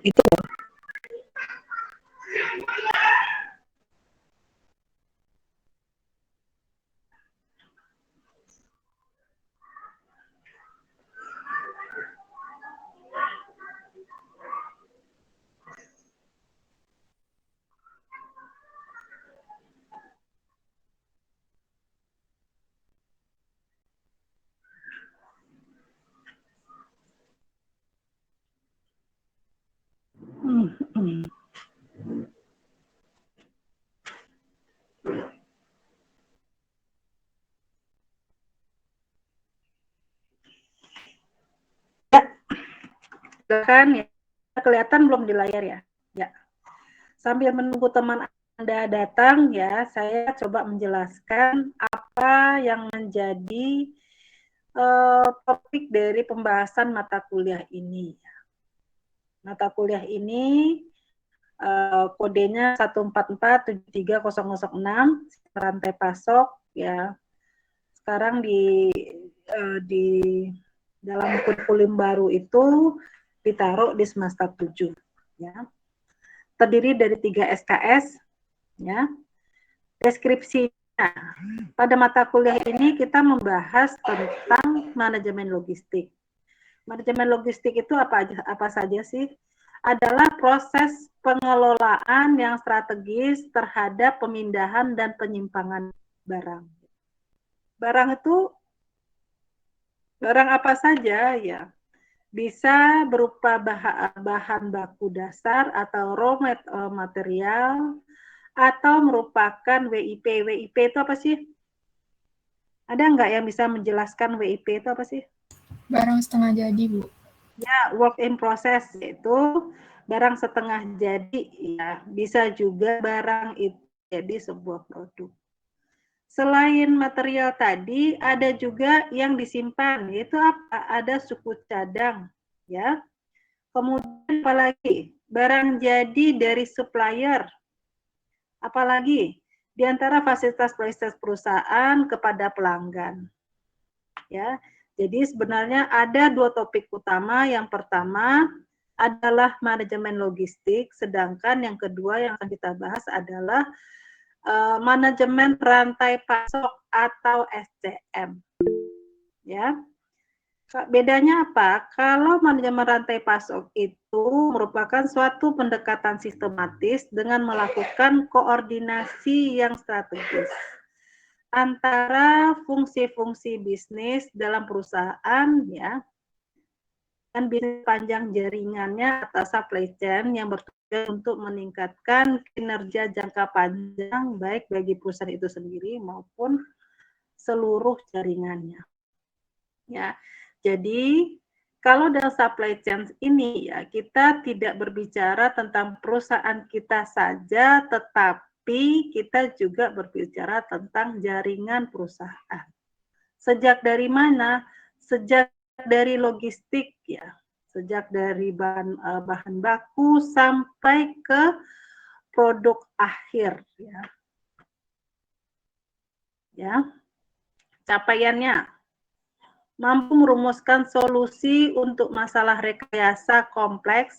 Itu. Silakan ya. Kelihatan belum di layar ya? Ya. Sambil menunggu teman Anda datang ya, saya coba menjelaskan apa yang menjadi topik dari pembahasan mata kuliah ini. Mata kuliah ini kodenya 144730006 rantai pasok ya. Sekarang di dalam kurikulum baru itu ditaruh di semester 7 ya. Terdiri dari 3 SKS ya. Deskripsinya pada mata kuliah ini kita membahas tentang manajemen logistik. Manajemen logistik itu apa saja sih? Adalah proses pengelolaan yang strategis terhadap pemindahan dan penyimpangan barang. Barang itu barang apa saja ya? Bisa berupa bahan baku dasar atau raw material atau merupakan WIP. WIP itu apa sih? Ada nggak yang bisa menjelaskan WIP itu apa sih? Barang setengah jadi, Bu. Ya, work in process itu barang setengah jadi ya, bisa juga barang itu jadi sebuah produk. Selain material tadi, ada juga yang disimpan, yaitu apa? Ada suku cadang, ya. Kemudian apalagi? Barang jadi dari supplier. Apalagi? Di antara fasilitas perusahaan kepada pelanggan. Ya. Jadi sebenarnya ada 2 topik utama. Yang pertama adalah manajemen logistik, sedangkan yang kedua yang akan kita bahas adalah manajemen rantai pasok atau SCM. Ya. Bedanya apa? Kalau manajemen rantai pasok itu merupakan suatu pendekatan sistematis dengan melakukan koordinasi yang strategis antara fungsi-fungsi bisnis dalam perusahaan ya dan bisnis panjang jaringannya atau supply chain yang bertujuan untuk meningkatkan kinerja jangka panjang baik bagi perusahaan itu sendiri maupun seluruh jaringannya. Ya. Jadi kalau dalam supply chain ini ya kita tidak berbicara tentang perusahaan kita saja, tetapi kita juga berbicara tentang jaringan perusahaan. Sejak dari mana? Sejak dari logistik ya, sejak dari bahan baku sampai ke produk akhir ya. Ya. Capaiannya mampu merumuskan solusi untuk masalah rekayasa kompleks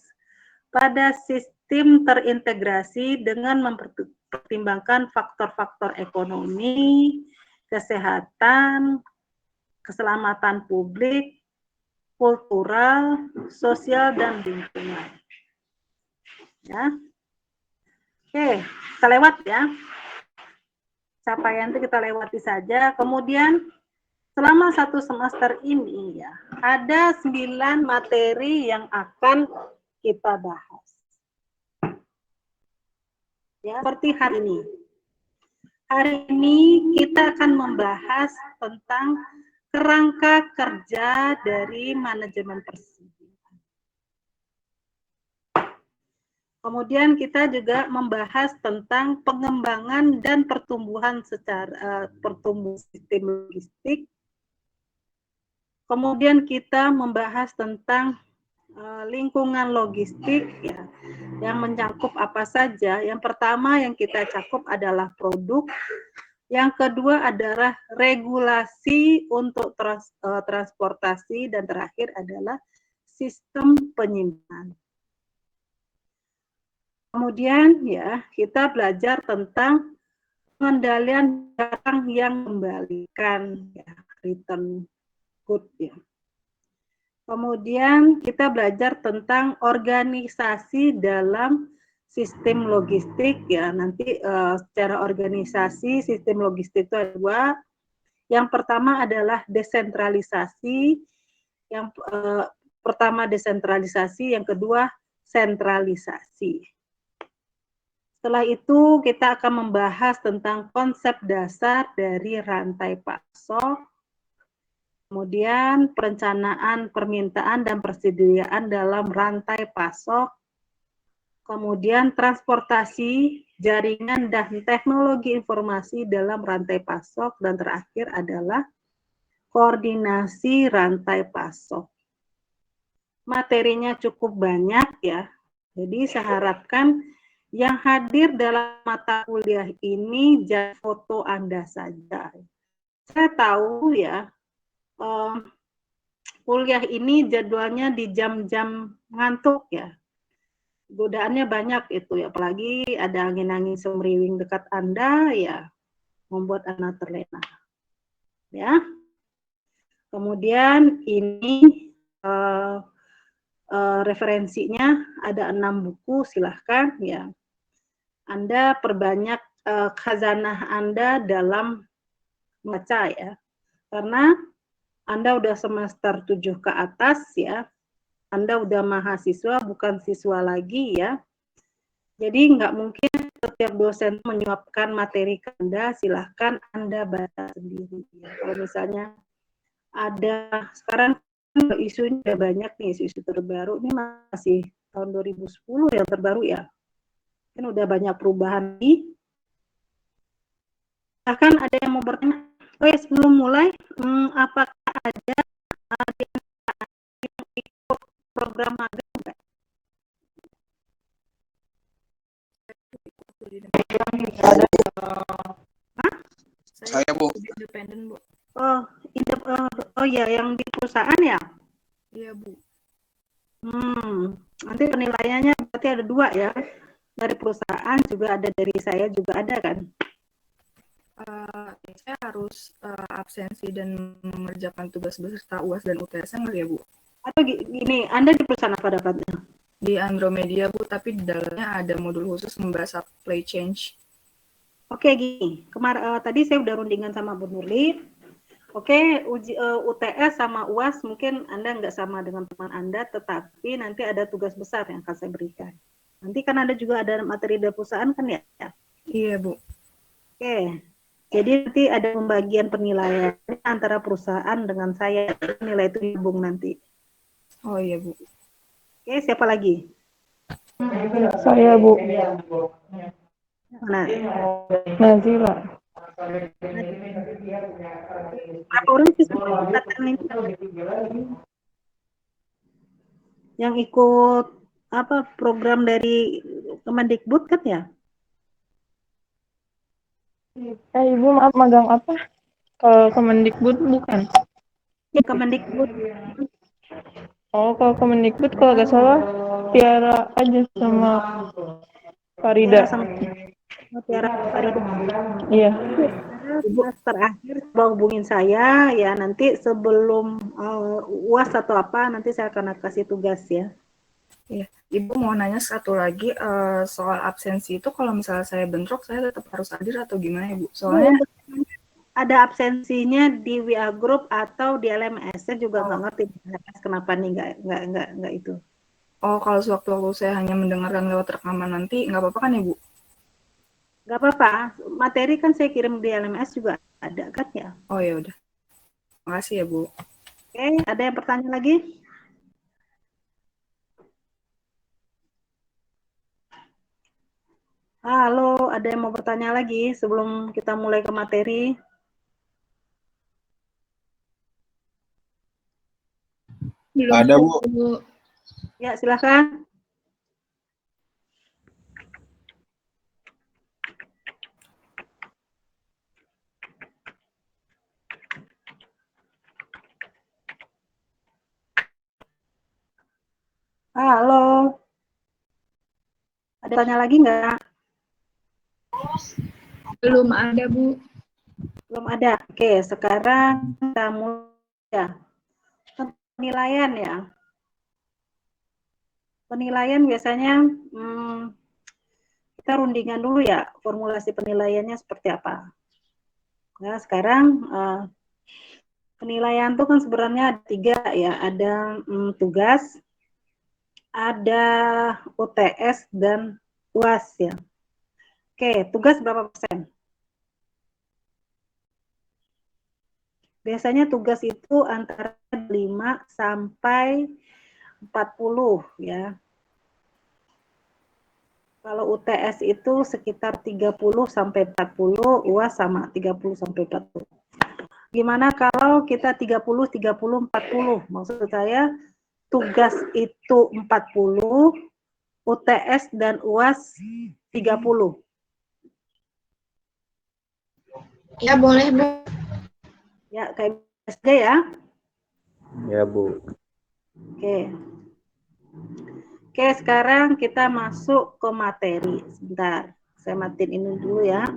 pada sistem terintegrasi dengan mempertimbangkan faktor-faktor ekonomi, kesehatan, keselamatan publik, kultural, sosial, dan lingkungan. Ya. Oke, kita lewat ya. Capaian itu kita lewati saja. Kemudian selama 1 semester ini ya, ada 9 materi yang akan kita bahas. Ya, seperti hari ini. Hari ini kita akan membahas tentang kerangka kerja dari manajemen persediaan. Kemudian kita juga membahas tentang pengembangan dan pertumbuhan secara pertumbuhan sistem logistik. Kemudian kita membahas tentang lingkungan logistik ya, yang mencakup apa saja. Yang pertama yang kita cakup adalah produk. Yang kedua adalah regulasi untuk transportasi dan terakhir adalah sistem penyimpanan. Kemudian ya, kita belajar tentang pengendalian barang yang kembalikan, ya, return good ya. Kemudian kita belajar tentang organisasi dalam sistem logistik ya. Nanti secara organisasi sistem logistik itu ada dua. Yang pertama adalah desentralisasi. Yang pertama desentralisasi, yang kedua sentralisasi. Setelah itu kita akan membahas tentang konsep dasar dari rantai pasok, kemudian perencanaan permintaan dan persediaan dalam rantai pasok, kemudian transportasi, jaringan dan teknologi informasi dalam rantai pasok, dan terakhir adalah koordinasi rantai pasok. Materinya cukup banyak ya, jadi saya harapkan yang hadir dalam mata kuliah ini jangan foto Anda saja. Saya tahu ya, kuliah ini jadwalnya di jam-jam ngantuk ya. Godaannya banyak itu ya, apalagi ada angin-angin semriwing dekat Anda ya, membuat Anda terlena. Ya. Kemudian ini referensinya ada 6 buku, silahkan ya. Anda perbanyak khazanah Anda dalam membaca ya. Karena Anda udah semester 7 ke atas ya, Anda udah mahasiswa bukan siswa lagi ya. Jadi nggak mungkin setiap dosen menyuapkan materi ke Anda, silahkan Anda baca sendiri. Ya. Kalau misalnya ada, sekarang isunya udah banyak nih, isu-isu terbaru, ini masih tahun 2010 yang terbaru ya. Kan udah banyak perubahan nih. Bahkan ada yang mau bertanya, oh ya sebelum mulai, apakah ada yang ikut program magang enggak? Saya, Bu. Independen, Bu. Oh ya, yang di perusahaan ya? Iya, Bu. Nanti penilaiannya berarti ada 2 ya. Dari perusahaan juga ada, dari saya juga ada kan? Saya harus absensi dan mengerjakan tugas beserta UAS dan UTS nggak ya, Bu? Atau gini, Anda di perusahaan apa dapatnya? Di Andromedia, Bu, tapi di dalamnya ada modul khusus membahas supply change. Oke, gini. Tadi saya udah rundingan sama Bu Nurli. Oke, UTS sama UAS mungkin Anda nggak sama dengan teman Anda, tetapi nanti ada tugas besar yang akan saya berikan. Nanti kan Anda juga ada materi dari perusahaan kan ya? Iya, Bu. Oke, jadi nanti ada pembagian penilaian antara perusahaan dengan saya. Nilai itu dihubung nanti. Oh iya, Bu. Oke, siapa lagi? Saya, Bu. Mana? Nazila. Berapa orang sih angkatan ini yang ikut apa program dari Kemendikbud kan ya? Ibu maaf magang apa? Kalau Kemendikbud bukan? Ya, Kemendikbud. Oh, kalau Kemendikbud kalau nggak salah Tiara aja sama Farida. Tiara sama Tiara Farida. Iya. Semester akhir coba hubungin saya ya, nanti sebelum UAS atau apa nanti saya akan kasih tugas ya. Iya. Ibu mau nanya satu lagi soal absensi itu kalau misalnya saya bentrok saya tetap harus hadir atau gimana, Ibu? Soalnya Ada absensinya di WA Group atau di LMS. Saya juga nggak ngerti kenapa nih nggak itu. kalau sewaktu-waktu saya hanya mendengarkan lewat rekaman nanti nggak apa-apa kan, Ibu? Nggak apa-apa, materi kan saya kirim di LMS juga ada kan ya. Oh ya udah. Makasih ya, Bu. Oke, ada yang bertanya lagi? Halo, ada yang mau bertanya lagi sebelum kita mulai ke materi? Ada, Bu. Ya, silakan. Halo. Ada tanya lagi nggak? Belum ada, Bu. Belum ada. Oke, sekarang kita mulai ya. Penilaian ya. Penilaian biasanya kita rundingan dulu ya, formulasi penilaiannya seperti apa. Nah, sekarang penilaian itu kan sebenarnya ada 3 ya, ada tugas, ada UTS dan UAS ya. Oke, tugas berapa persen? Biasanya tugas itu antara 5 sampai 40 ya. Kalau UTS itu sekitar 30 sampai 40, UAS sama 30 sampai 40. Gimana kalau kita 30, 30, 40? Maksud saya tugas itu 40, UTS dan UAS 30. Ya boleh, Bu. Ya, kayak biasa ya. Ya, Bu. Oke. Oke, sekarang kita masuk ke materi. Sebentar, saya matiin ini dulu ya.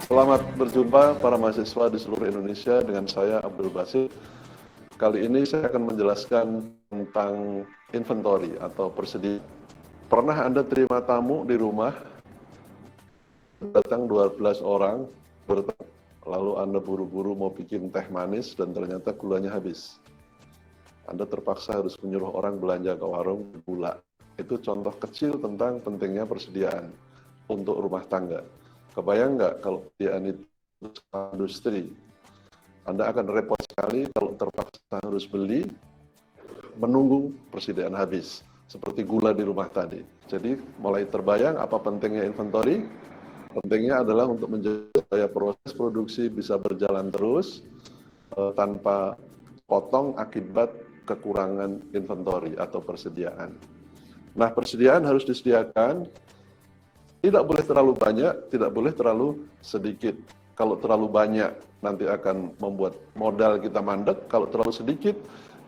Selamat berjumpa para mahasiswa di seluruh Indonesia dengan saya Abdul Basit. Kali ini saya akan menjelaskan tentang inventory atau persediaan. Pernah Anda terima tamu di rumah, datang 12 orang, lalu Anda buru-buru mau bikin teh manis dan ternyata gulanya habis. Anda terpaksa harus menyuruh orang belanja ke warung gula. Itu contoh kecil tentang pentingnya persediaan untuk rumah tangga. Kebayang nggak kalau persediaan itu industri? Anda akan repot sekali kalau terpaksa harus beli, menunggu persediaan habis, seperti gula di rumah tadi. Jadi mulai terbayang apa pentingnya inventory? Pentingnya adalah untuk menjaga supaya proses produksi bisa berjalan terus tanpa potong akibat kekurangan inventory atau persediaan. Nah, persediaan harus disediakan, tidak boleh terlalu banyak, tidak boleh terlalu sedikit. Kalau terlalu banyak, nanti akan membuat modal kita mandek. Kalau terlalu sedikit,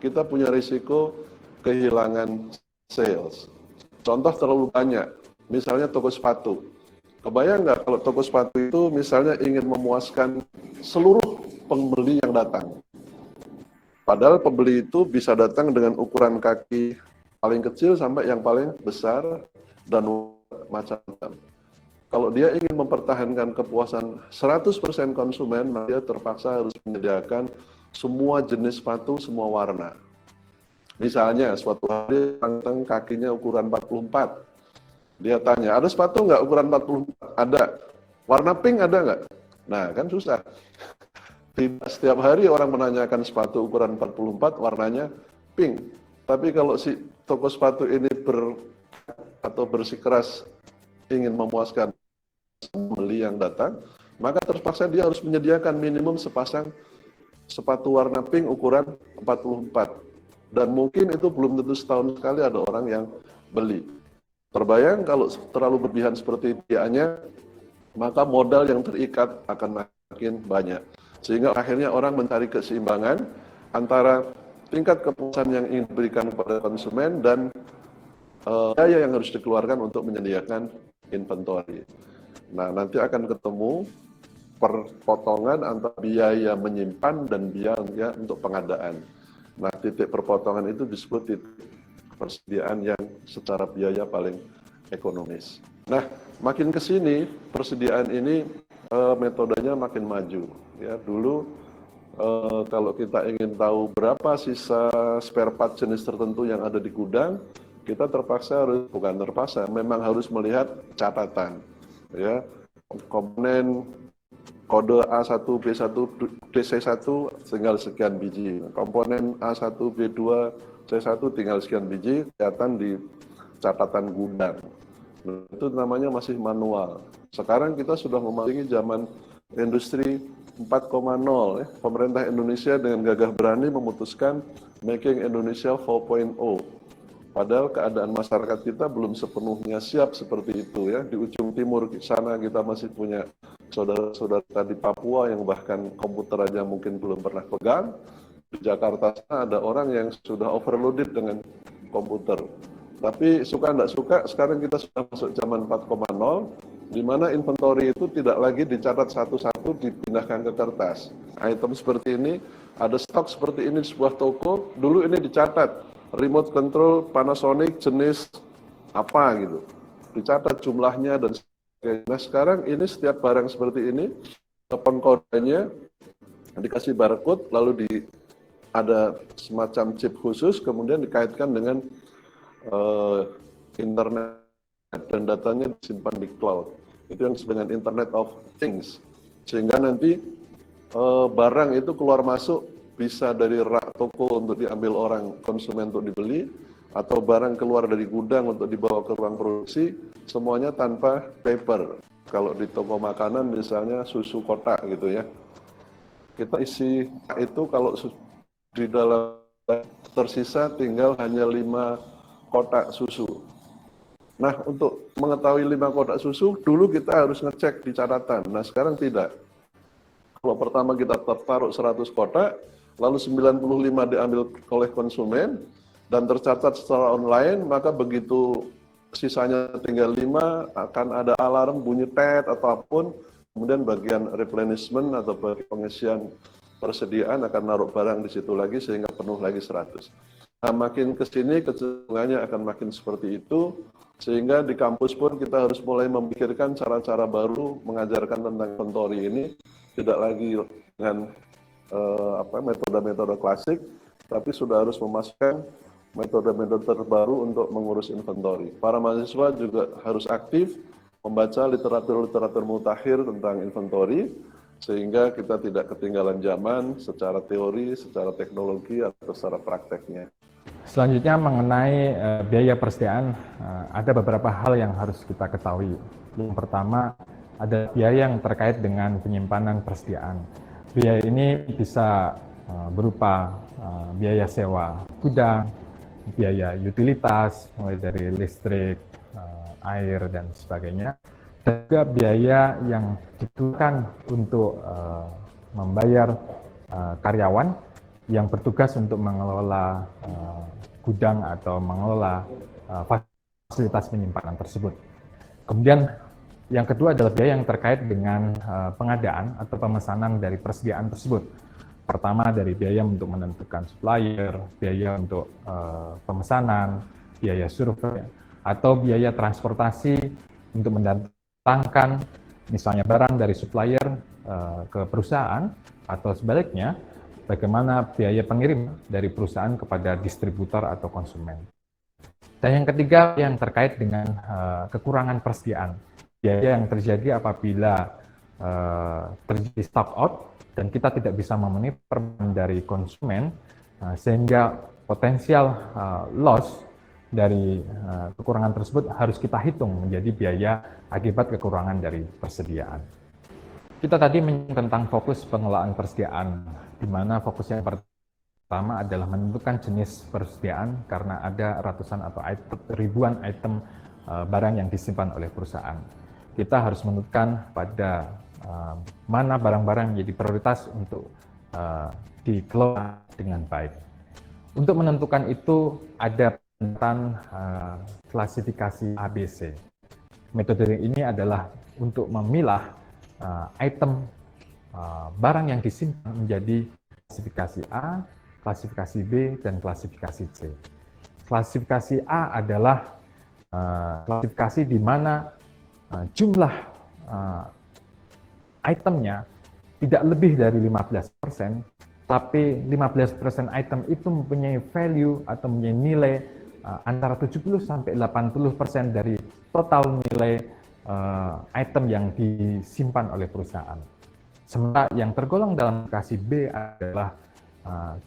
kita punya risiko kehilangan sales. Contoh terlalu banyak, misalnya toko sepatu. Kebayang nggak kalau toko sepatu itu misalnya ingin memuaskan seluruh pembeli yang datang. Padahal pembeli itu bisa datang dengan ukuran kaki paling kecil sampai yang paling besar dan macam-macam. Kalau dia ingin mempertahankan kepuasan 100% konsumen, maka dia terpaksa harus menyediakan semua jenis sepatu, semua warna. Misalnya, suatu hari datang kakinya ukuran 44. Dia tanya, ada sepatu nggak ukuran 44? Ada. Warna pink ada nggak? Nah, kan susah. Setiap hari orang menanyakan sepatu ukuran 44, warnanya pink. Tapi kalau si toko sepatu ini bersikeras ingin memuaskan pembeli yang datang, maka terpaksa dia harus menyediakan minimum sepasang sepatu warna pink ukuran 44. Dan mungkin itu belum tentu setahun sekali ada orang yang beli. Terbayang kalau terlalu berlebihan seperti itu, maka modal yang terikat akan makin banyak. Sehingga akhirnya orang mencari keseimbangan antara tingkat kepuasan yang ingin diberikan kepada konsumen dan biaya yang harus dikeluarkan untuk menyediakan inventory. Nah, nanti akan ketemu perpotongan antara biaya menyimpan dan biaya untuk pengadaan. Nah, titik perpotongan itu disebut titik persediaan yang secara biaya paling ekonomis. Nah, makin ke sini persediaan ini metodenya makin maju. Ya, dulu kalau kita ingin tahu berapa sisa spare part jenis tertentu yang ada di gudang, kita memang harus melihat catatan, ya, komponen kode A1, B1, DC1 tinggal sekian biji. Komponen A1, B2, C1 tinggal sekian biji, kelihatan di catatan gudang. Nah, itu namanya masih manual. Sekarang kita sudah memasuki zaman industri 4.0 ya. Pemerintah Indonesia dengan gagah berani memutuskan Making Indonesia 4.0. Padahal keadaan masyarakat kita belum sepenuhnya siap seperti itu ya. Di ujung timur sana kita masih punya saudara-saudara di Papua yang bahkan komputer aja mungkin belum pernah pegang. Di Jakarta sana ada orang yang sudah overloaded dengan komputer. Tapi suka tidak suka, sekarang kita sudah masuk zaman 4.0, di mana inventory itu tidak lagi dicatat satu-satu, dipindahkan ke kertas. Item seperti ini, ada stok seperti ini di sebuah toko, dulu ini dicatat, remote control Panasonic jenis apa gitu, dicatat jumlahnya dan sebagainya. Nah sekarang ini setiap barang seperti ini, telepon kodenya, dikasih barcode, lalu ada semacam chip khusus, kemudian dikaitkan dengan internet dan datanya disimpan di cloud. Itu yang disebut dengan Internet of Things. Sehingga nanti barang itu keluar masuk bisa dari rak toko untuk diambil orang konsumen untuk dibeli, atau barang keluar dari gudang untuk dibawa ke ruang produksi, semuanya tanpa paper. Kalau di toko makanan misalnya susu kotak gitu ya. Kita isi itu kalau di dalam tersisa tinggal hanya 5 kotak susu. Nah, untuk mengetahui 5 kotak susu, dulu kita harus ngecek di catatan. Nah, sekarang tidak. Kalau pertama kita taruh 100 kotak, lalu 95 diambil oleh konsumen, dan tercatat secara online, maka begitu sisanya tinggal 5, akan ada alarm bunyi tet atau apapun, kemudian bagian replenishment atau bagian pengisian persediaan akan naruh barang di situ lagi sehingga penuh lagi 100. Nah, makin ke sini kecenderungannya akan makin seperti itu, sehingga di kampus pun kita harus mulai memikirkan cara-cara baru mengajarkan tentang inventory ini, tidak lagi dengan metode-metode klasik, tapi sudah harus memasukkan metode-metode terbaru untuk mengurus inventory. Para mahasiswa juga harus aktif membaca literatur-literatur mutakhir tentang inventory, sehingga kita tidak ketinggalan zaman secara teori, secara teknologi, atau secara prakteknya. Selanjutnya mengenai biaya persediaan, ada beberapa hal yang harus kita ketahui. Yang pertama, ada biaya yang terkait dengan penyimpanan persediaan. Biaya ini bisa berupa biaya sewa gudang, biaya utilitas, mulai dari listrik, air, dan sebagainya. Dan juga biaya yang dibutuhkan untuk membayar karyawan yang bertugas untuk mengelola gudang atau mengelola fasilitas penyimpanan tersebut. Kemudian yang kedua adalah biaya yang terkait dengan pengadaan atau pemesanan dari persediaan tersebut. Pertama dari biaya untuk menentukan supplier, biaya untuk pemesanan, biaya survei, atau biaya transportasi untuk mendatangkan misalnya barang dari supplier ke perusahaan, atau sebaliknya bagaimana biaya pengirim dari perusahaan kepada distributor atau konsumen. Dan yang ketiga yang terkait dengan kekurangan persediaan. Biaya yang terjadi apabila terjadi stock out dan kita tidak bisa memenuhi permintaan dari konsumen, sehingga potensial loss dari kekurangan tersebut harus kita hitung menjadi biaya akibat kekurangan dari persediaan. Kita tadi menyinggung tentang fokus pengelolaan persediaan, di mana fokus yang pertama adalah menentukan jenis persediaan karena ada ratusan atau ribuan item barang yang disimpan oleh perusahaan. Kita harus menentukan pada mana barang-barang yang jadi prioritas untuk dikelola dengan baik. Untuk menentukan itu ada tentang klasifikasi ABC. Metode ini adalah untuk memilah item barang yang disimpan menjadi klasifikasi A, klasifikasi B, dan klasifikasi C. Klasifikasi A adalah klasifikasi di mana jumlah itemnya tidak lebih dari 15%, tapi 15% item itu mempunyai value atau mempunyai nilai antara 70 sampai 80% dari total nilai item yang disimpan oleh perusahaan. Sementara yang tergolong dalam klasifikasi B adalah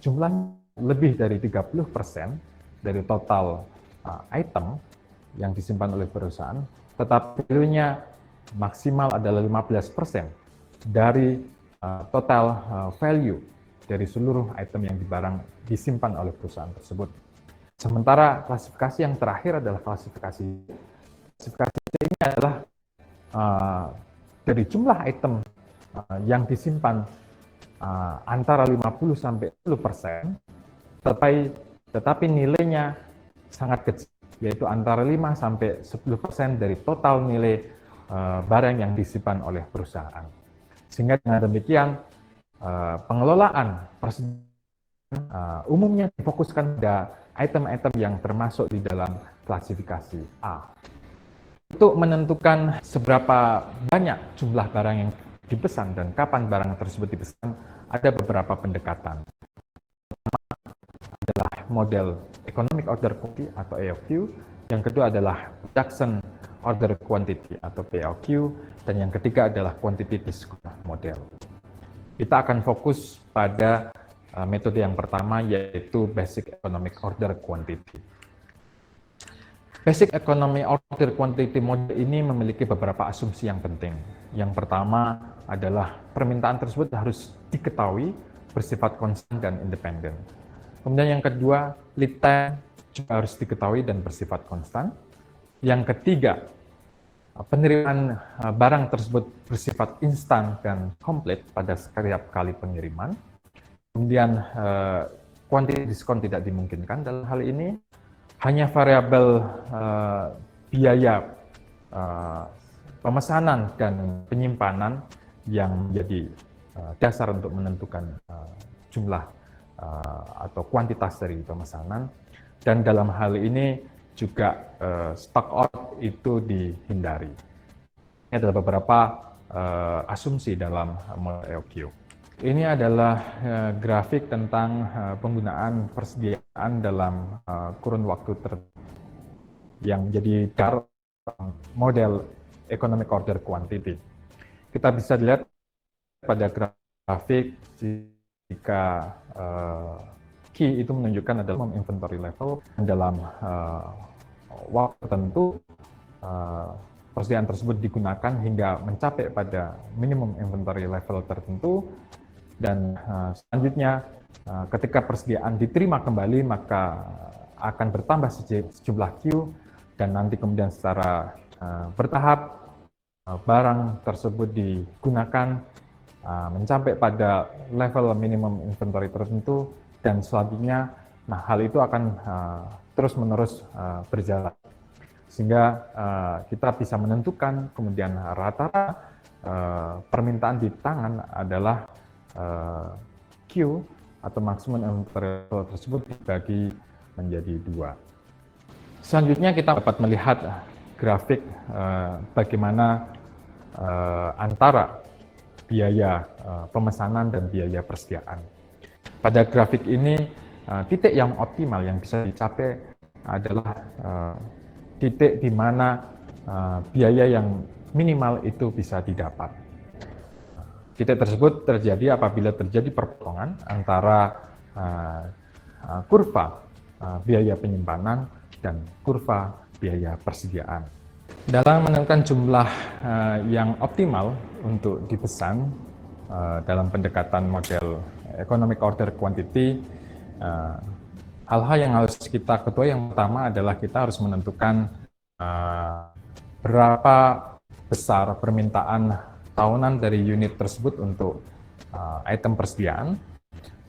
jumlah lebih dari 30% dari total item yang disimpan oleh perusahaan, tetapi value-nya maksimal adalah 15% dari total value dari seluruh item yang disimpan oleh perusahaan tersebut. Sementara klasifikasi yang terakhir adalah klasifikasi C ini adalah dari jumlah item yang disimpan antara 50 sampai 10%, tetapi nilainya sangat kecil, yaitu antara 5 sampai 10% dari total nilai barang yang disimpan oleh perusahaan. Sehingga dengan demikian pengelolaan persediaan umumnya difokuskan pada item-item yang termasuk di dalam klasifikasi A. Untuk menentukan seberapa banyak jumlah barang yang dipesan dan kapan barang tersebut dipesan, ada beberapa pendekatan. Pertama adalah model Economic Order Quantity atau EOQ, yang kedua adalah Production Order Quantity atau POQ, dan yang ketiga adalah Quantity Discount Model. Kita akan fokus pada metode yang pertama, yaitu Basic Economic Order Quantity. Basic Economic Order Quantity Model ini memiliki beberapa asumsi yang penting. Yang pertama adalah permintaan tersebut harus diketahui, bersifat konstan dan independen. Kemudian yang kedua, lead time juga harus diketahui dan bersifat konstan. Yang ketiga, penerimaan barang tersebut bersifat instan dan komplit pada setiap kali pengiriman. Kemudian quantity diskon tidak dimungkinkan dalam hal ini. Hanya variabel biaya pemesanan dan penyimpanan yang menjadi dasar untuk menentukan jumlah atau kuantitas dari pemesanan. Dan dalam hal ini juga stock out itu dihindari. Ini adalah beberapa asumsi dalam model EOQ. Ini adalah grafik tentang penggunaan persediaan dalam kurun waktu yang menjadi dasar model Economic Order Quantity. Kita bisa lihat pada grafik jika key itu menunjukkan adalah inventory level dalam waktu tertentu persediaan tersebut digunakan hingga mencapai pada minimum inventory level tertentu. Dan selanjutnya ketika persediaan diterima kembali maka akan bertambah sejumlah Q, dan nanti kemudian secara bertahap barang tersebut digunakan mencapai pada level minimum inventory tertentu, dan selanjutnya hal itu akan terus-menerus berjalan. Sehingga kita bisa menentukan kemudian rata-rata permintaan di tangan adalah Q atau maksimum inventory level tersebut dibagi menjadi 2. Selanjutnya kita dapat melihat grafik bagaimana antara biaya pemesanan dan biaya persediaan. Pada grafik ini titik yang optimal yang bisa dicapai adalah titik di mana biaya yang minimal itu bisa didapat. Titik tersebut terjadi apabila terjadi perpotongan antara kurva biaya penyimpanan dan kurva biaya persediaan. Dalam menentukan jumlah yang optimal untuk dipesan dalam pendekatan model Economic Order Quantity, hal-hal yang harus kita ketahui yang pertama adalah kita harus menentukan berapa besar permintaan tahunan dari unit tersebut untuk item persediaan.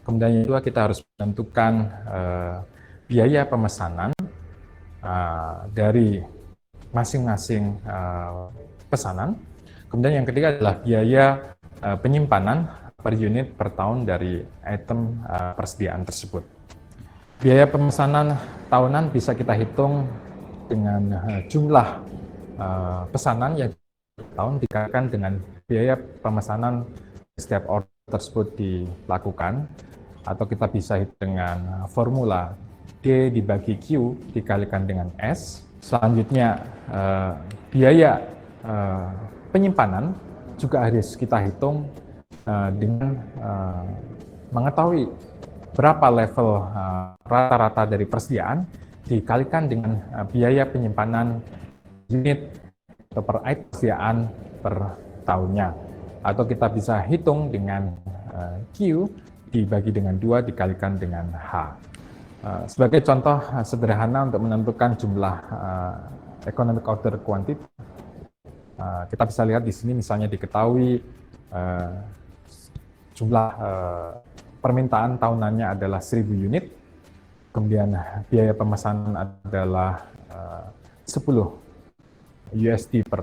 Kemudian yang kedua, kita harus menentukan biaya pemesanan dari masing-masing pesanan. Kemudian yang ketiga adalah biaya penyimpanan per unit per tahun dari item persediaan tersebut. Biaya pemesanan tahunan bisa kita hitung dengan jumlah pesanan yang tahun dikalikan dengan biaya pemesanan setiap order tersebut dilakukan, atau kita bisa hitung dengan formula D dibagi Q dikalikan dengan S. Selanjutnya biaya penyimpanan juga harus kita hitung dengan mengetahui berapa level rata-rata dari persediaan dikalikan dengan biaya penyimpanan unit atau per item persediaan per tahunnya. Atau kita bisa hitung dengan Q dibagi dengan 2 dikalikan dengan H. Sebagai contoh sederhana untuk menentukan jumlah economic order quantity, kita bisa lihat di sini misalnya diketahui jumlah permintaan tahunannya adalah 1.000 unit, kemudian biaya pemesanan adalah 10 USD per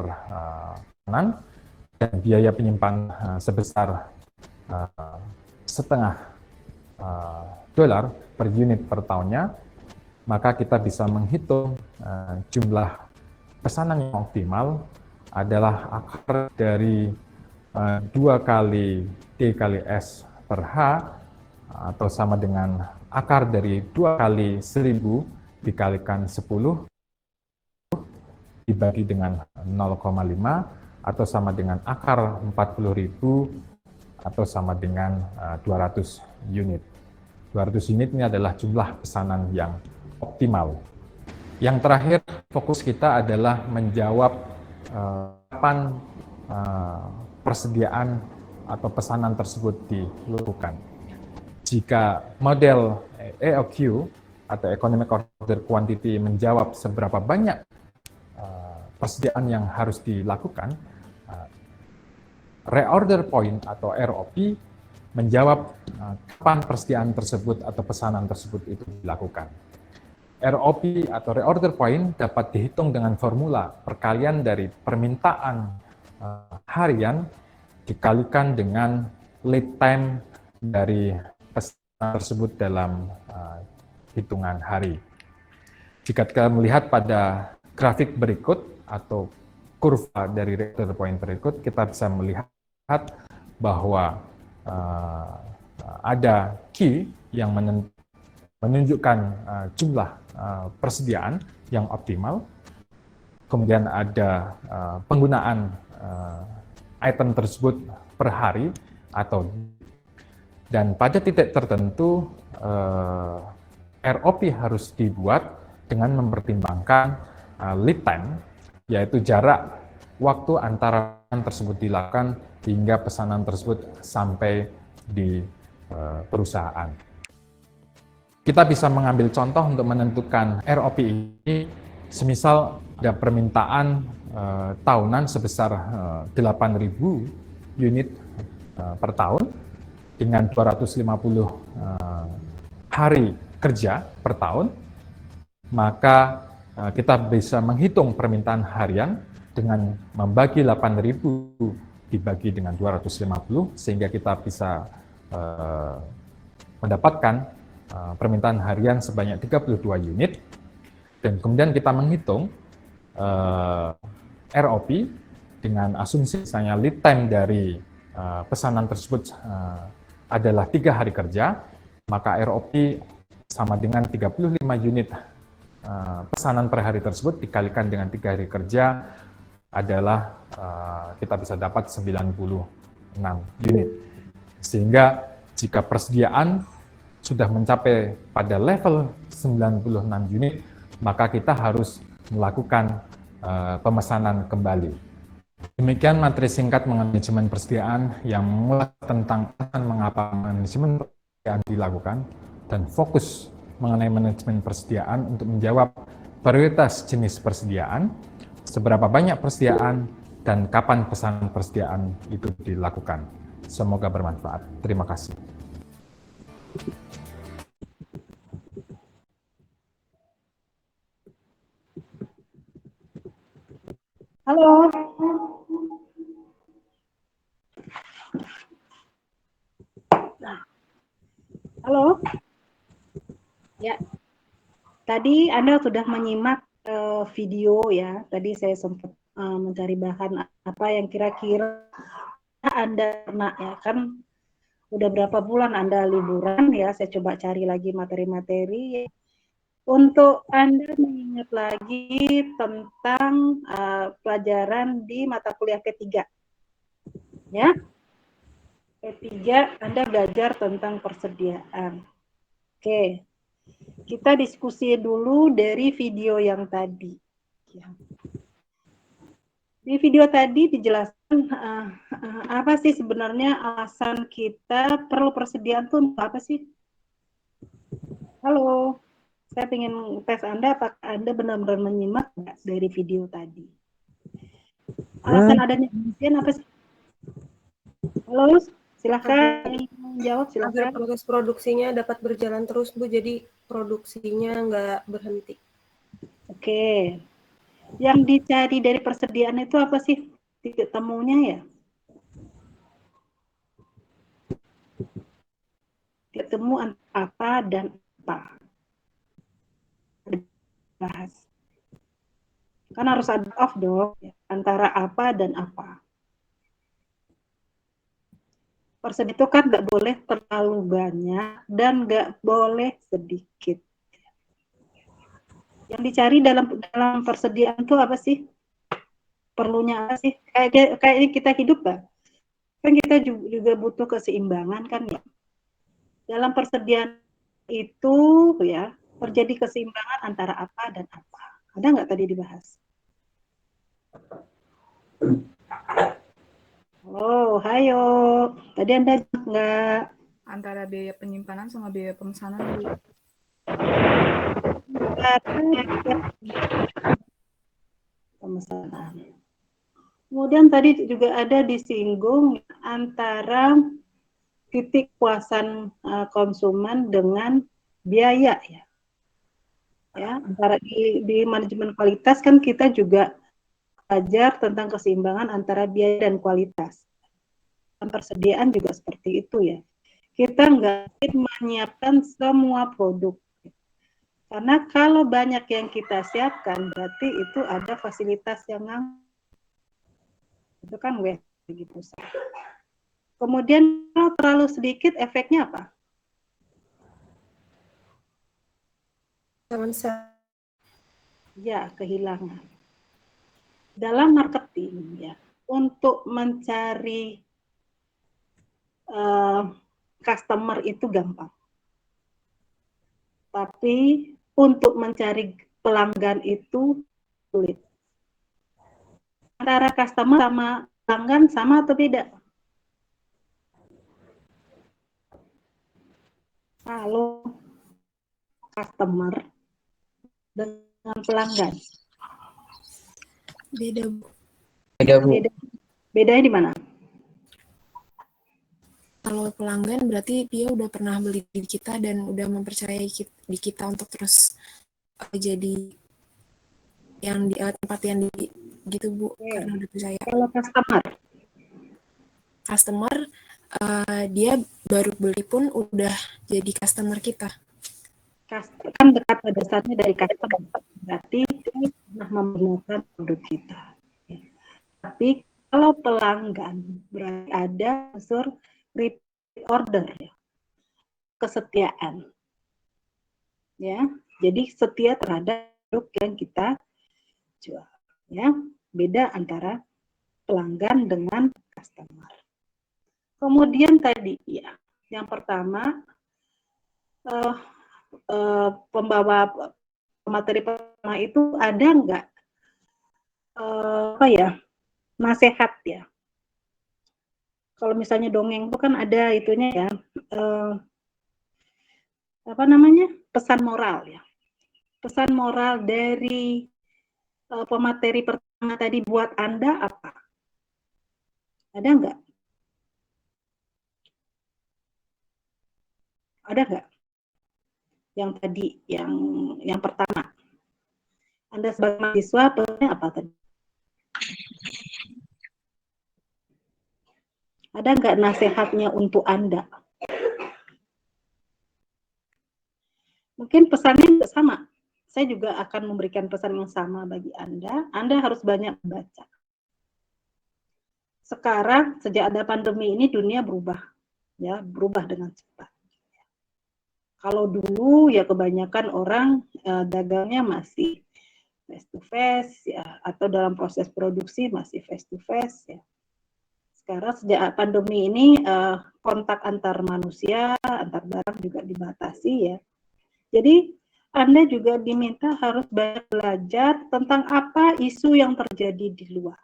tahunan, dan biaya penyimpanan sebesar setengah dolar per unit per tahunnya, maka kita bisa menghitung jumlah pesanan yang optimal adalah akar dari 2 kali D kali S per H, atau sama dengan akar dari 2 kali 1.000 dikalikan 10 dibagi dengan 0,5, atau sama dengan akar 40.000 atau sama dengan 200 unit. 200 unit ini adalah jumlah pesanan yang optimal. Yang terakhir, fokus kita adalah menjawab kapan persediaan atau pesanan tersebut dilakukan. Jika model EOQ atau Economic Order Quantity menjawab seberapa banyak persediaan yang harus dilakukan, reorder point atau ROP menjawab kapan persediaan tersebut atau pesanan tersebut itu dilakukan. ROP atau reorder point dapat dihitung dengan formula perkalian dari permintaan harian dikalikan dengan lead time dari pesanan tersebut dalam hitungan hari. Jika kita melihat pada grafik berikut atau kurva dari reorder point berikut, kita bisa melihat bahwa ada Q yang menunjukkan jumlah persediaan yang optimal, kemudian ada penggunaan item tersebut per hari, dan pada titik tertentu ROP harus dibuat dengan mempertimbangkan lead time, yaitu jarak waktu antara tersebut dilakukan hingga pesanan tersebut sampai di perusahaan. Kita bisa mengambil contoh untuk menentukan ROP ini, semisal ada permintaan tahunan sebesar 8.000 unit per tahun dengan 250 hari kerja per tahun, maka kita bisa menghitung permintaan harian dengan membagi 8.000 dibagi dengan 250, sehingga kita bisa mendapatkan permintaan harian sebanyak 32 unit, dan kemudian kita menghitung ROP dengan asumsi misalnya lead time dari pesanan tersebut adalah 3 hari kerja, maka ROP sama dengan 35 unit pesanan per hari tersebut dikalikan dengan 3 hari kerja adalah kita bisa dapat 96 unit. Sehingga jika persediaan sudah mencapai pada level 96 unit, maka kita harus melakukan pemesanan kembali. Demikian materi singkat mengenai manajemen persediaan yang mengulas tentang mengapa manajemen persediaan dilakukan dan fokus mengenai manajemen persediaan untuk menjawab prioritas jenis persediaan, seberapa banyak persediaan, dan kapan pesanan persediaan itu dilakukan. Semoga bermanfaat. Terima kasih. Halo. Halo. Ya, tadi Anda sudah menyimak video ya. Tadi saya sempat mencari bahan apa yang kira-kira Anda pernah ya, kan udah berapa bulan Anda liburan ya. Saya coba cari lagi materi-materi untuk Anda mengingat lagi tentang pelajaran di mata kuliah ketiga. Ya. Ketiga, Anda belajar tentang persediaan. Oke, kita diskusi dulu dari video yang tadi. Di video tadi dijelaskan apa sih sebenarnya alasan kita perlu persediaan tuh apa sih? Halo, saya ingin tes Anda, apakah Anda benar-benar menyimak nggak dari video tadi? Alasan adanya persediaan apa sih? Halo, silakan jawab, Agar silakan. proses produksinya dapat berjalan terus, Bu, jadi produksinya nggak berhenti. Oke, yang dicari dari persediaan itu apa sih titik temunya ya? Titik temu apa dan apa? Bahas. Kan harus ada off dong, ya, antara apa dan apa. Persediaan itu kan nggak boleh terlalu banyak dan nggak boleh sedikit. Yang dicari dalam persediaan itu apa sih? Perlunya apa sih? Kayak kita hidup kan? Kan kita juga butuh keseimbangan kan ya. Dalam persediaan itu ya terjadi keseimbangan antara apa dan apa. Ada nggak tadi dibahas? Oh, hayo. Tadi Anda nggak? Antara biaya penyimpanan sama biaya pemesanan, Bu. Pemesanan. Kemudian tadi juga ada disinggung antara titik puasan konsumen dengan biaya ya. Ya, antara di manajemen kualitas kan kita juga belajar tentang keseimbangan antara biaya dan kualitas. Dan persediaan juga seperti itu ya. Kita nggak menyiapkan semua produk. Karena kalau banyak yang kita siapkan, berarti itu ada fasilitas yang itu kan begitu. Kemudian kalau terlalu sedikit, efeknya apa? Ya, kehilangan. Dalam marketing ya, untuk mencari customer itu gampang. Tapi untuk mencari pelanggan itu sulit. Antara customer sama pelanggan sama atau beda? Kalau customer dengan pelanggan. Beda, Bu. Bedanya di mana? Kalau pelanggan berarti dia udah pernah beli di kita dan udah mempercayai di kita untuk terus jadi yang di tempat yang di gitu, Bu. Karena udah percaya. Kalau customer dia baru beli pun udah jadi customer kita. Kan dekat pada dasarnya dari customer, berarti pernah menggunakan produk kita. Tapi kalau pelanggan berarti ada unsur repeat order ya, kesetiaan. Ya, jadi setia terhadap produk yang kita jual. Ya, beda antara pelanggan dengan customer. Kemudian tadi ya, yang pertama pembawa materi pertama itu ada nggak nasihat ya? Kalau misalnya dongeng itu kan ada itunya ya, pesan moral ya. Pesan moral dari pemateri pertama tadi buat Anda apa? Ada nggak? Ada nggak? Yang tadi, yang pertama. Anda sebagai mahasiswa, pesannya apa tadi? Ada nggak nasihatnya untuk Anda? Mungkin pesannya nggak sama. Saya juga akan memberikan pesan yang sama bagi Anda. Anda harus banyak baca. Sekarang, sejak ada pandemi ini, dunia berubah. Ya, berubah dengan cepat. Kalau dulu ya kebanyakan orang dagangnya masih face to face ya, atau dalam proses produksi masih face to face ya. Sekarang sejak pandemi ini kontak antar manusia, antar barang juga dibatasi ya. Jadi Anda juga diminta harus belajar tentang apa isu yang terjadi di luar.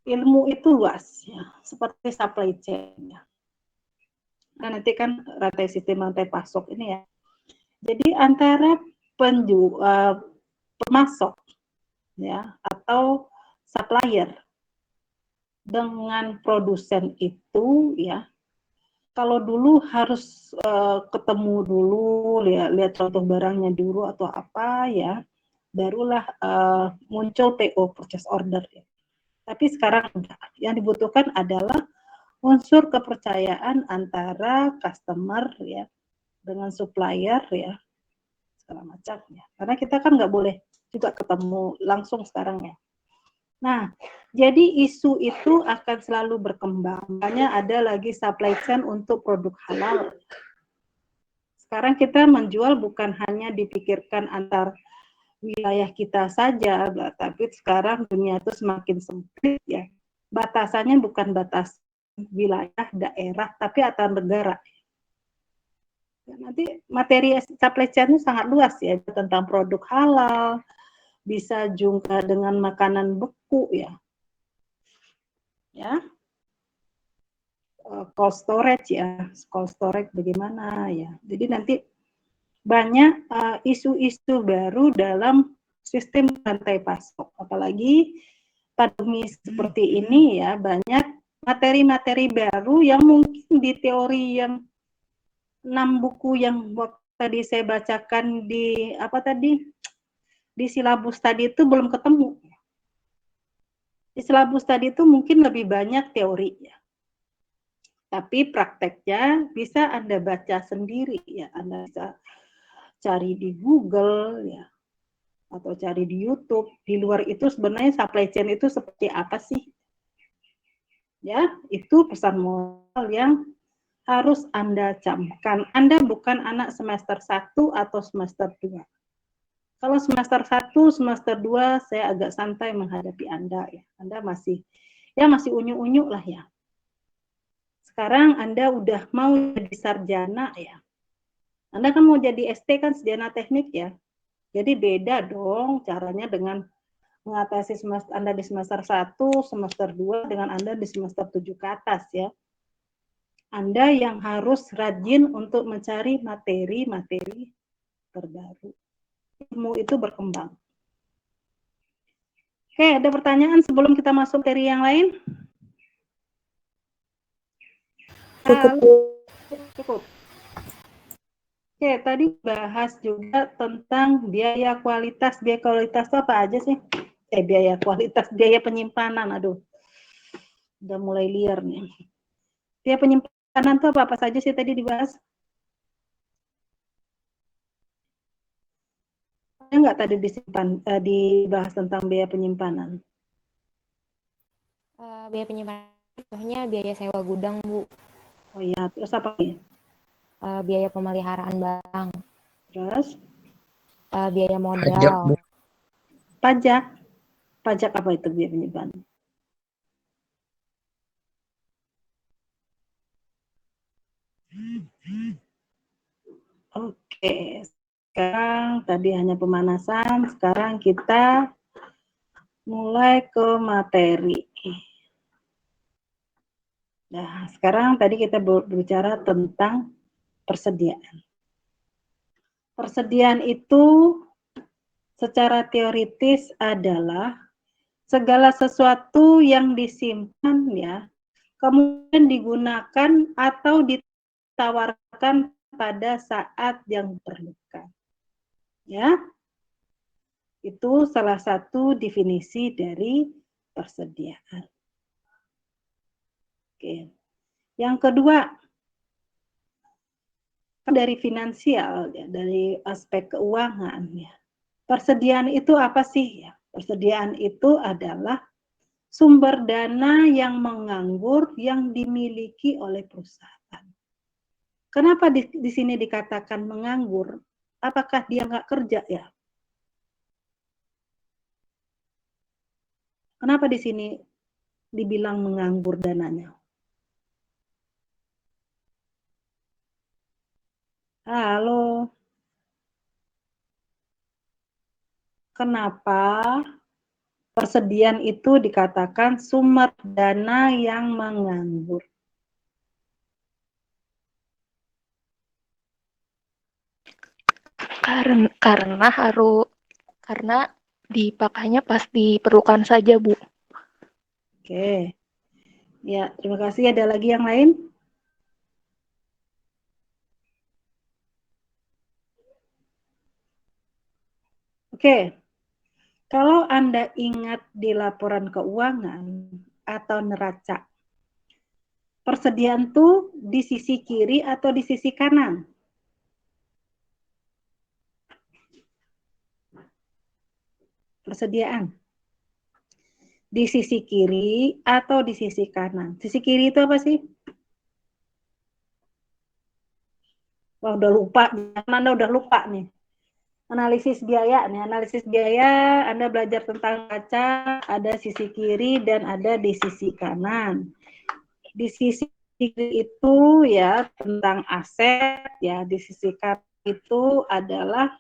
Ilmu itu luas ya, seperti supply chain ya. Nah, nanti kan rantai sistem rantai pasok ini ya. Jadi antara pemasok ya atau supplier dengan produsen itu ya, kalau dulu harus ketemu dulu, lihat contoh barangnya dulu atau apa ya, barulah muncul PO, purchase order ya. Tapi sekarang enggak. Yang dibutuhkan adalah unsur kepercayaan antara customer ya dengan supplier ya, segala macam ya. Karena kita kan nggak boleh juga ketemu langsung sekarang ya. Nah, jadi isu itu akan selalu berkembang. Makanya ada lagi supply chain untuk produk halal. Sekarang kita menjual bukan hanya dipikirkan antar wilayah kita saja, tapi sekarang dunia itu semakin sempit ya. Batasannya bukan batas wilayah, daerah, tapi antar negara. Ya, nanti materi supply chain itu sangat luas ya, tentang produk halal, bisa juga dengan makanan beku ya. Ya. Cold storage ya, cold storage bagaimana ya. Jadi nanti banyak isu-isu baru dalam sistem rantai pasok. Apalagi pandemi seperti ini ya, banyak materi-materi baru yang mungkin di teori yang 6 buku yang tadi saya bacakan di di silabus tadi itu belum ketemu. Di silabus tadi itu mungkin lebih banyak teori ya. Tapi prakteknya bisa Anda baca sendiri ya, Anda bisa cari di Google ya, atau cari di YouTube. Di luar itu sebenarnya supply chain itu seperti apa sih? Ya, itu pesan moral yang harus Anda camkan. Anda bukan anak semester 1 atau semester 2. Kalau semester 1, semester 2 saya agak santai menghadapi Anda ya. Anda masih unyu-unyu lah ya. Sekarang Anda udah mau jadi sarjana ya. Anda kan mau jadi ST kan, sarjana teknik ya. Jadi beda dong caranya dengan mengatasi semester Anda di semester 1, semester 2 dengan Anda di semester 7 ke atas ya. Anda yang harus rajin untuk mencari materi-materi terbaru. Ilmu itu berkembang. Oke, ada pertanyaan sebelum kita masuk materi yang lain? Cukup. Oke, tadi bahas juga tentang biaya kualitas. Biaya kualitas itu apa aja sih? Biaya kualitas, biaya penyimpanan. Aduh, udah mulai liar nih. Biaya penyimpanan itu apa saja sih tadi dibahas? Ada nggak tadi dibahas tentang biaya penyimpanan? Biaya penyimpanan contohnya biaya sewa gudang, Bu. Oh iya, terus apa ya? Biaya pemeliharaan barang. Terus? Biaya modal. Pajak. Pajak apa itu biaya penyimpanan? Oke, sekarang tadi hanya pemanasan, sekarang kita mulai ke materi. Nah, sekarang tadi kita berbicara tentang persediaan. Persediaan itu secara teoritis adalah segala sesuatu yang disimpan ya, kemudian digunakan atau ditawarkan pada saat yang diperlukan. Ya. Itu salah satu definisi dari persediaan. Oke. Yang kedua, dari finansial ya, dari aspek keuangan ya. Persediaan itu apa sih ya? Persediaan itu adalah sumber dana yang menganggur yang dimiliki oleh perusahaan. Kenapa di sini dikatakan menganggur? Apakah dia nggak kerja ya? Kenapa di sini dibilang menganggur dananya? Halo. Kenapa persediaan itu dikatakan sumber dana yang menganggur? Karena dipakainya pas diperlukan saja, Bu. Oke. Ya, terima kasih. Ada lagi yang lain? Oke. Kalau Anda ingat di laporan keuangan atau neraca, persediaan tuh di sisi kiri atau di sisi kanan? Persediaan. Di sisi kiri atau di sisi kanan? Sisi kiri itu apa sih? Wah, udah lupa. Anda udah lupa nih. Analisis biaya nih. Analisis biaya Anda belajar tentang kaca, ada sisi kiri dan ada di sisi kanan. Di sisi kiri itu ya tentang aset, ya di sisi kanan itu adalah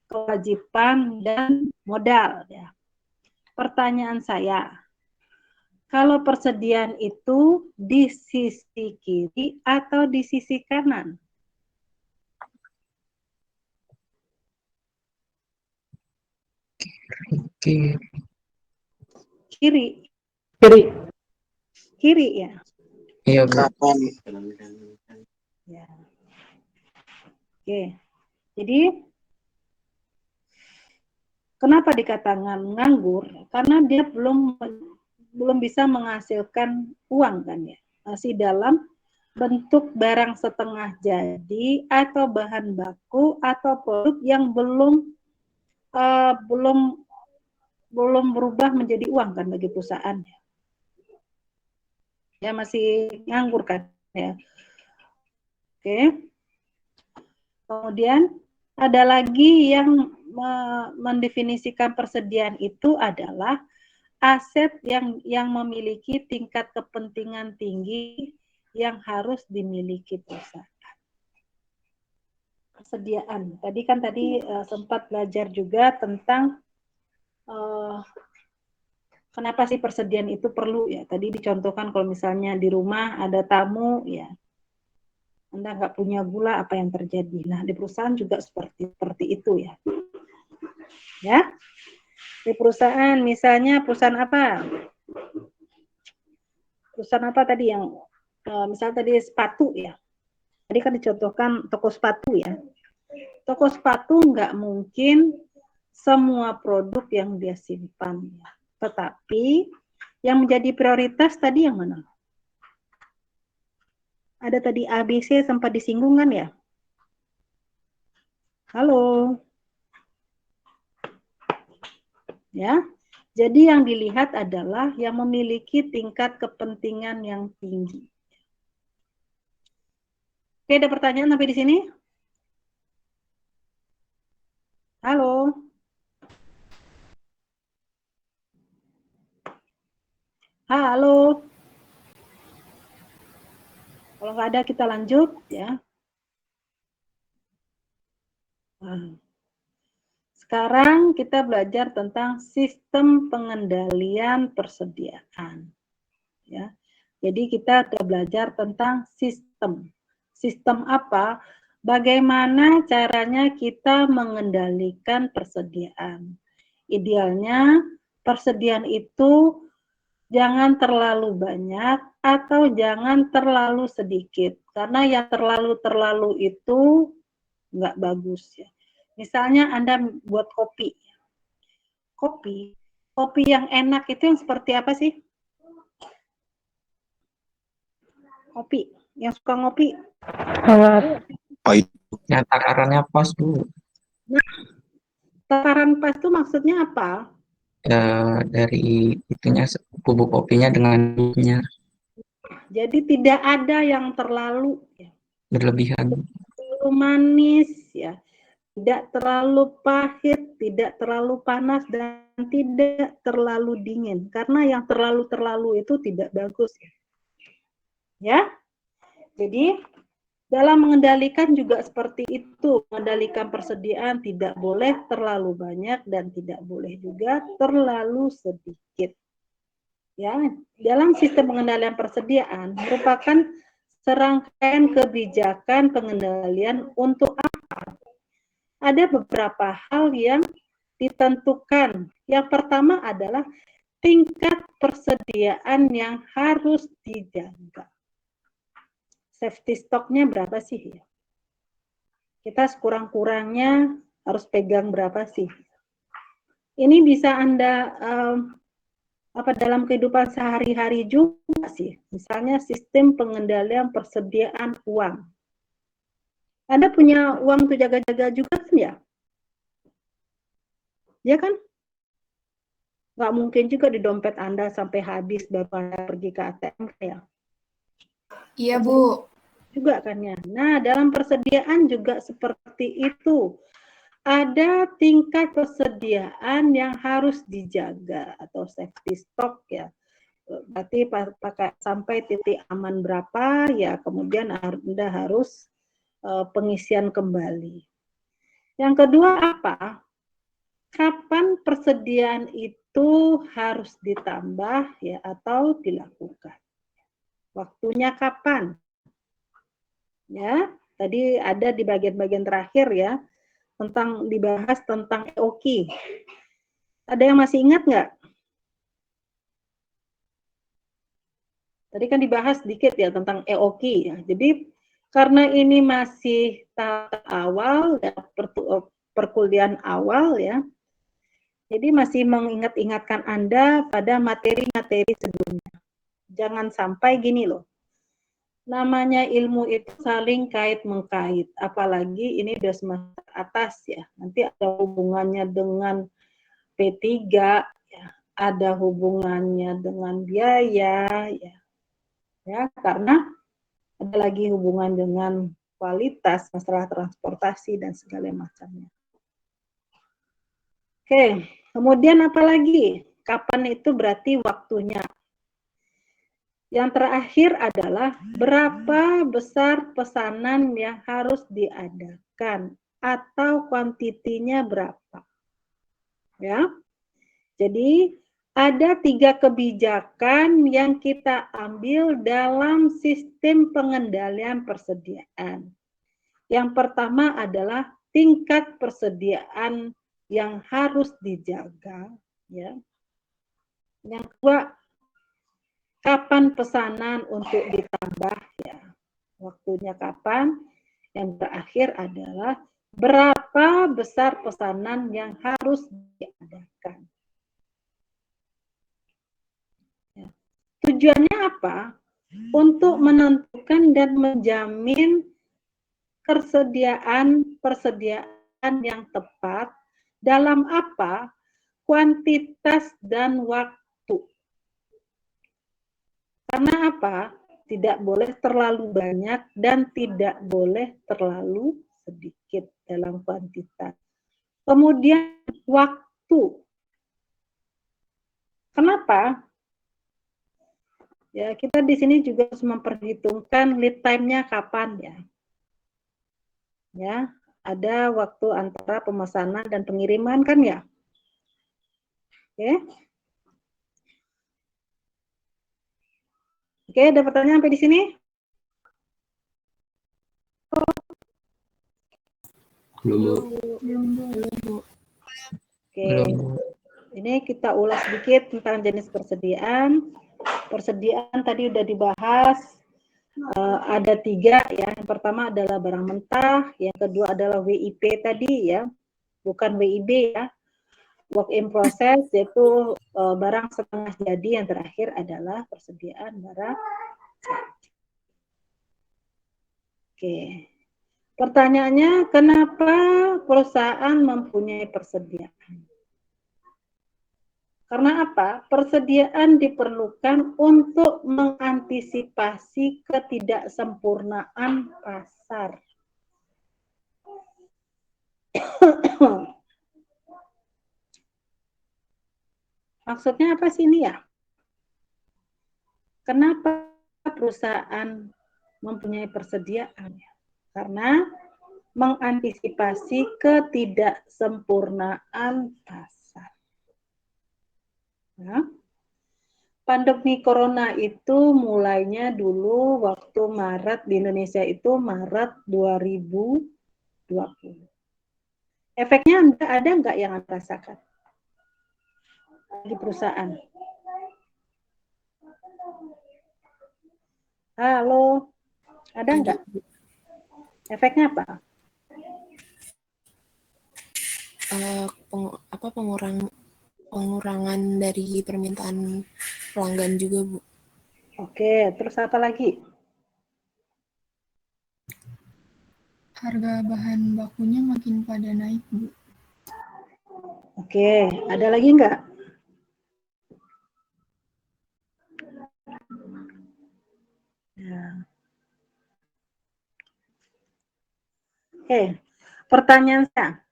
kewajiban dan modal ya. Pertanyaan saya, kalau persediaan itu di sisi kiri atau di sisi kanan? Kiri. Kiri ya. Iya, Bu. Ya. Oke. Jadi kenapa dikatakan nganggur? Karena dia belum bisa menghasilkan uang kan ya. Masih dalam bentuk barang setengah jadi atau bahan baku atau produk yang belum berubah menjadi uang kan bagi perusahaan ya. Ya masih nganggur kan ya. Oke. Kemudian ada lagi yang mendefinisikan persediaan itu adalah aset yang memiliki tingkat kepentingan tinggi yang harus dimiliki perusahaan. Persediaan. Tadi sempat belajar juga tentang kenapa sih persediaan itu perlu ya. Tadi dicontohkan kalau misalnya di rumah ada tamu ya. Anda nggak punya gula, apa yang terjadi? Nah, di perusahaan juga seperti itu ya. Ya, di perusahaan misalnya perusahaan apa? Perusahaan apa tadi yang misalnya tadi sepatu ya. Tadi kan dicontohkan toko sepatu ya. Toko sepatu nggak mungkin semua produk yang dia simpan ya. Tetapi yang menjadi prioritas tadi yang mana? Ada tadi ABC sempat disinggung kan ya? Halo. Ya. Jadi yang dilihat adalah yang memiliki tingkat kepentingan yang tinggi. Oke, ada pertanyaan sampai di sini? Halo. Halo. Kalau nggak ada kita lanjut ya. Nah. Sekarang kita belajar tentang sistem pengendalian persediaan. Ya. Jadi kita sudah belajar tentang sistem. Sistem apa? Bagaimana caranya kita mengendalikan persediaan. Idealnya persediaan itu jangan terlalu banyak atau jangan terlalu sedikit. Karena yang terlalu itu nggak bagus ya. Misalnya Anda buat kopi. Kopi yang enak itu yang seperti apa sih? Kopi. Yang suka ngopi. Hangat. Yang takarannya pas, Bu. Nah, takaran pas itu maksudnya apa? Dari itunya bubuk kopinya dengan bubuknya. Jadi tidak ada yang terlalu berlebihan. Terlalu manis ya. tidak terlalu pahit, tidak terlalu panas, dan tidak terlalu dingin. Karena yang terlalu itu tidak bagus. Ya, jadi dalam mengendalikan juga seperti itu. Mengendalikan persediaan tidak boleh terlalu banyak dan tidak boleh juga terlalu sedikit. Ya, dalam sistem pengendalian persediaan merupakan serangkaian kebijakan pengendalian untuk apa? Ada beberapa hal yang ditentukan. Yang pertama adalah tingkat persediaan yang harus dijaga. Safety stock-nya berapa sih? Kita sekurang-kurangnya harus pegang berapa sih? Ini bisa Anda dalam kehidupan sehari-hari juga sih. Misalnya sistem pengendalian persediaan uang. Anda punya uang untuk jaga-jaga juga kan ya? Ya kan? Nggak mungkin juga di dompet Anda sampai habis baru Anda pergi ke ATM ya? Iya, Bu. Juga kan ya. Nah, dalam persediaan juga seperti itu. Ada tingkat persediaan yang harus dijaga atau safety stock ya. Berarti pakai sampai titik aman berapa ya, kemudian Anda harus pengisian kembali. Yang kedua apa? Kapan persediaan itu harus ditambah ya atau dilakukan? Waktunya kapan? Ya, tadi ada di bagian-bagian terakhir ya, dibahas tentang EOQ. Ada yang masih ingat nggak? Tadi kan dibahas sedikit ya tentang EOQ ya. Jadi karena ini masih tahap awal ya, perkuliahan awal ya, jadi masih mengingat-ingatkan Anda pada materi-materi sebelumnya. Jangan sampai gini loh. Namanya ilmu itu saling kait-mengkait, apalagi ini udah semester atas ya. Nanti ada hubungannya dengan P3 ya, ada hubungannya dengan biaya ya. Ya, karena ada lagi hubungan dengan kualitas, masalah transportasi dan segala macamnya. Oke, kemudian apa lagi? Kapan itu berarti waktunya? Yang terakhir adalah berapa besar pesanan yang harus diadakan atau kuantitinya berapa. Ya. Jadi ada 3 kebijakan yang kita ambil dalam sistem pengendalian persediaan. Yang pertama adalah tingkat persediaan yang harus dijaga, ya. Yang kedua, kapan pesanan untuk ditambah ya, waktunya kapan. Yang terakhir adalah berapa besar pesanan yang harus diadakan. Ya. Tujuannya apa? Untuk menentukan dan menjamin persediaan yang tepat dalam apa? Kuantitas dan waktu. Karena apa? Tidak boleh terlalu banyak dan tidak boleh terlalu sedikit dalam kuantitas. Kemudian waktu. Kenapa? Ya, kita di sini juga harus memperhitungkan lead time-nya kapan ya. Ya, ada waktu antara pemesanan dan pengiriman kan ya. Oke. Oke, ada pertanyaan sampai di sini? Belum. Oke, ini kita ulas sedikit tentang jenis persediaan. Persediaan tadi udah dibahas, ada 3 ya. Yang pertama adalah barang mentah, yang kedua adalah WIP tadi ya, bukan WIB ya. Work in process yaitu barang setengah jadi, yang terakhir adalah persediaan barang jadi. Oke. Pertanyaannya, kenapa perusahaan mempunyai persediaan? Karena apa? Persediaan diperlukan untuk mengantisipasi ketidaksempurnaan pasar. Maksudnya apa sih ini ya? Kenapa perusahaan mempunyai persediaan? Karena mengantisipasi ketidaksempurnaan pasar. Ya. Pandemi Corona itu mulainya dulu waktu Maret di Indonesia itu Maret 2020. Efeknya ada nggak yang Anda rasakan di perusahaan? Halo, ada nggak? Efeknya apa? Pengurangan dari permintaan pelanggan juga, Bu. Oke, terus apa lagi? Harga bahan bakunya makin pada naik, Bu. Oke, ada lagi nggak? Ya. Oke, pertanyaan saya,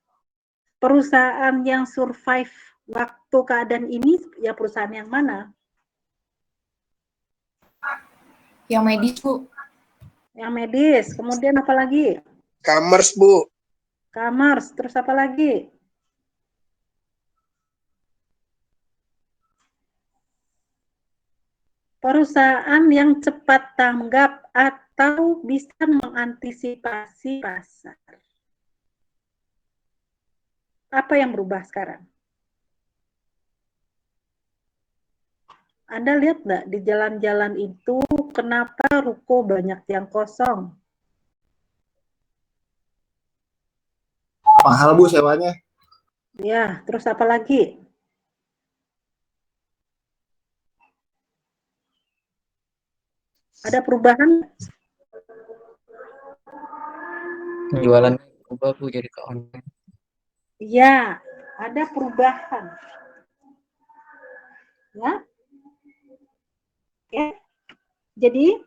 perusahaan yang survive waktu keadaan ini, ya perusahaan yang mana? Yang medis, Bu. Yang medis, kemudian apa lagi? Commerce, Bu. Commerce, terus apa lagi? Perusahaan yang cepat tanggap atau bisa mengantisipasi pasar. Apa yang berubah sekarang? Anda lihat nggak di jalan-jalan itu kenapa ruko banyak yang kosong? Mahal, Bu, sewanya. Ya, terus apa lagi? Ada perubahan? Penjualan berubah, Bu, jadi ke online. Iya, ada perubahan. Ya. Oke. Jadi,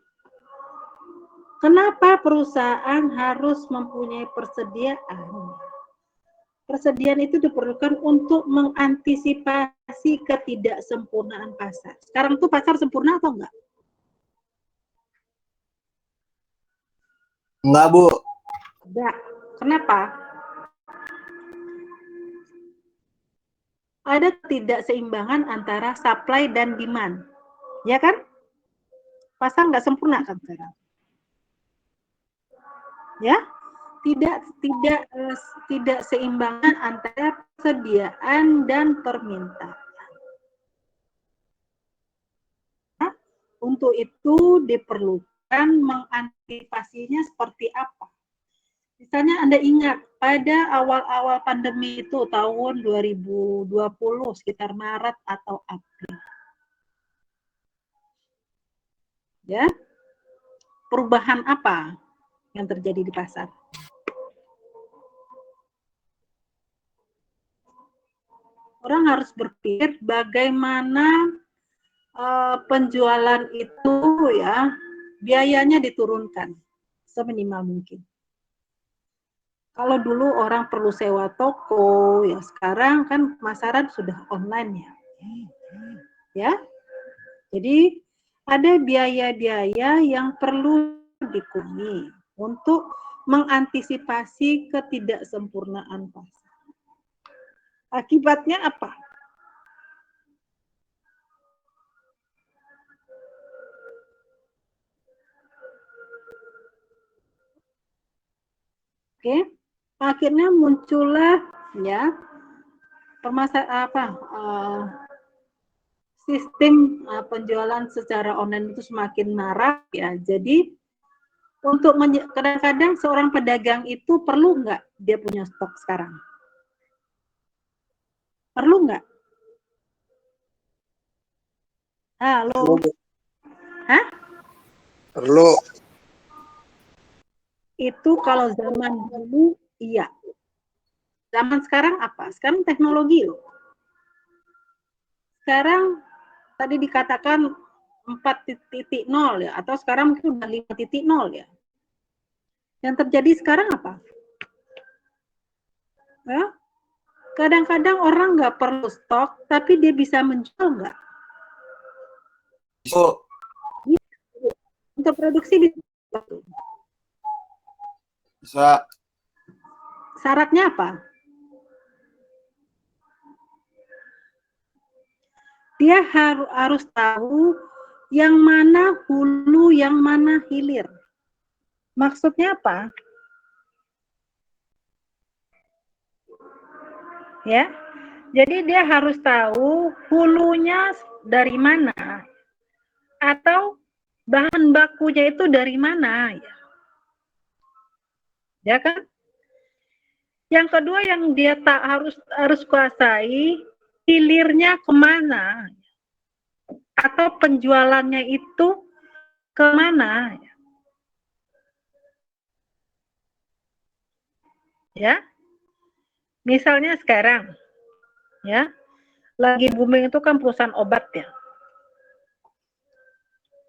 kenapa perusahaan harus mempunyai persediaan? Persediaan itu diperlukan untuk mengantisipasi ketidaksempurnaan pasar. Sekarang tuh pasar sempurna atau enggak? Enggak, Bu. Enggak. Kenapa? Ada ketidakseimbangan antara supply dan demand. Ya kan? Pasar nggak sempurna kan sekarang. Ya? Tidak seimbangan antara persediaan dan permintaan. Nah, untuk itu diperlukan mengantisipasinya seperti apa? Misalnya Anda ingat pada awal-awal pandemi itu tahun 2020 sekitar Maret atau April. Ya. Perubahan apa yang terjadi di pasar? Orang harus berpikir bagaimana penjualan itu ya biayanya diturunkan seminimal mungkin. Kalau dulu orang perlu sewa toko, ya sekarang kan pemasaran sudah online ya. Ya. Jadi ada biaya-biaya yang perlu dikurangi untuk mengantisipasi ketidaksempurnaan pasar. Akibatnya apa? Oke, akhirnya muncullah ya sistem penjualan secara online itu semakin marak ya. Jadi untuk kadang-kadang seorang pedagang itu perlu nggak dia punya stok sekarang? Perlu nggak? Halo? Hah? Perlu. Itu kalau zaman dulu iya. Zaman sekarang apa? Sekarang teknologi loh. Sekarang tadi dikatakan 4.0 ya, atau sekarang mungkin udah 5.0 ya. Yang terjadi sekarang apa? Ya? Kadang-kadang orang nggak perlu stok, tapi dia bisa menjual nggak? Bisa. Untuk produksi bisa. Bisa. Syaratnya apa? Dia harus tahu yang mana hulu, yang mana hilir. Maksudnya apa? Ya, jadi dia harus tahu hulunya dari mana, atau bahan bakunya itu dari mana, ya kan? Yang kedua yang dia tak harus kuasai, hilirnya kemana, atau penjualannya itu kemana, ya? Misalnya sekarang, ya, lagi booming itu kan perusahaan obat ya.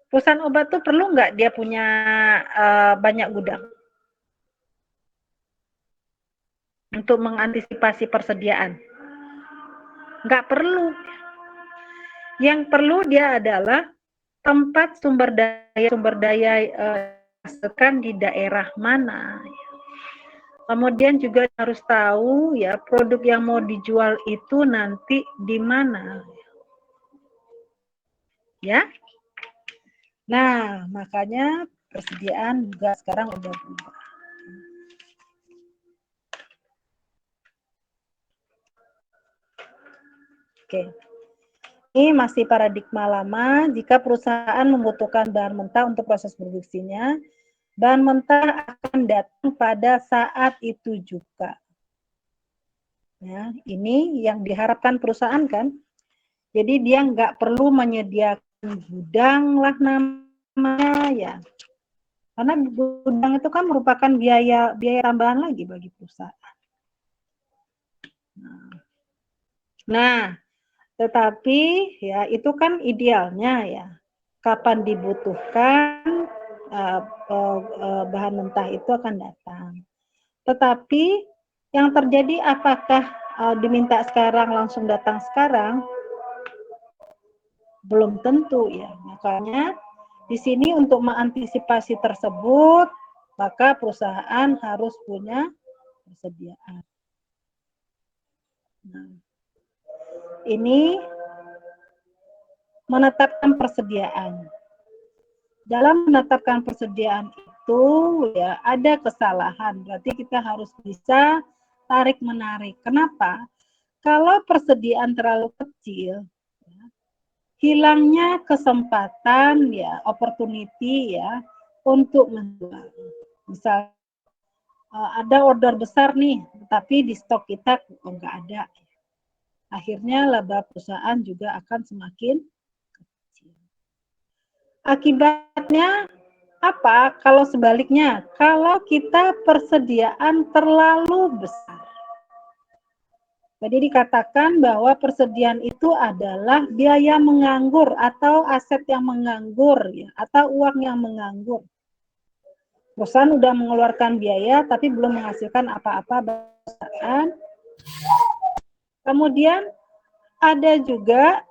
Perusahaan obat tuh perlu nggak dia punya banyak gudang untuk mengantisipasi persediaan? Nggak perlu. Yang perlu dia adalah tempat sumber daya di daerah mana. Kemudian juga harus tahu ya produk yang mau dijual itu nanti di mana. Ya. Nah, makanya persediaan juga sekarang udah berubah. Oke. Ini masih paradigma lama, jika perusahaan membutuhkan bahan mentah untuk proses produksinya, bahan mentah akan datang pada saat itu juga. Ya, ini yang diharapkan perusahaan kan. Jadi dia nggak perlu menyediakan gudang lah namanya ya. Karena gudang itu kan merupakan biaya tambahan lagi bagi perusahaan. Nah, tetapi ya itu kan idealnya ya. Kapan dibutuhkan bahan mentah itu akan datang. Tetapi yang terjadi apakah diminta sekarang langsung datang sekarang? Belum tentu ya. Makanya di sini untuk mengantisipasi tersebut, maka perusahaan harus punya persediaan. Nah, ini menetapkan persediaan. Dalam menetapkan persediaan itu ya ada kesalahan. Berarti kita harus bisa tarik menarik. Kenapa? Kalau persediaan terlalu kecil, ya, hilangnya kesempatan ya, opportunity ya untuk menjual. Misal ada order besar nih, tapi di stok kita nggak ada. Akhirnya laba perusahaan juga akan semakin kecil. Akibatnya apa? Kalau sebaliknya, kalau kita persediaan terlalu besar. Jadi dikatakan bahwa persediaan itu adalah biaya menganggur atau aset yang menganggur ya, atau uang yang menganggur. Perusahaan sudah mengeluarkan biaya tapi belum menghasilkan apa-apa perusahaan. Kemudian ada juga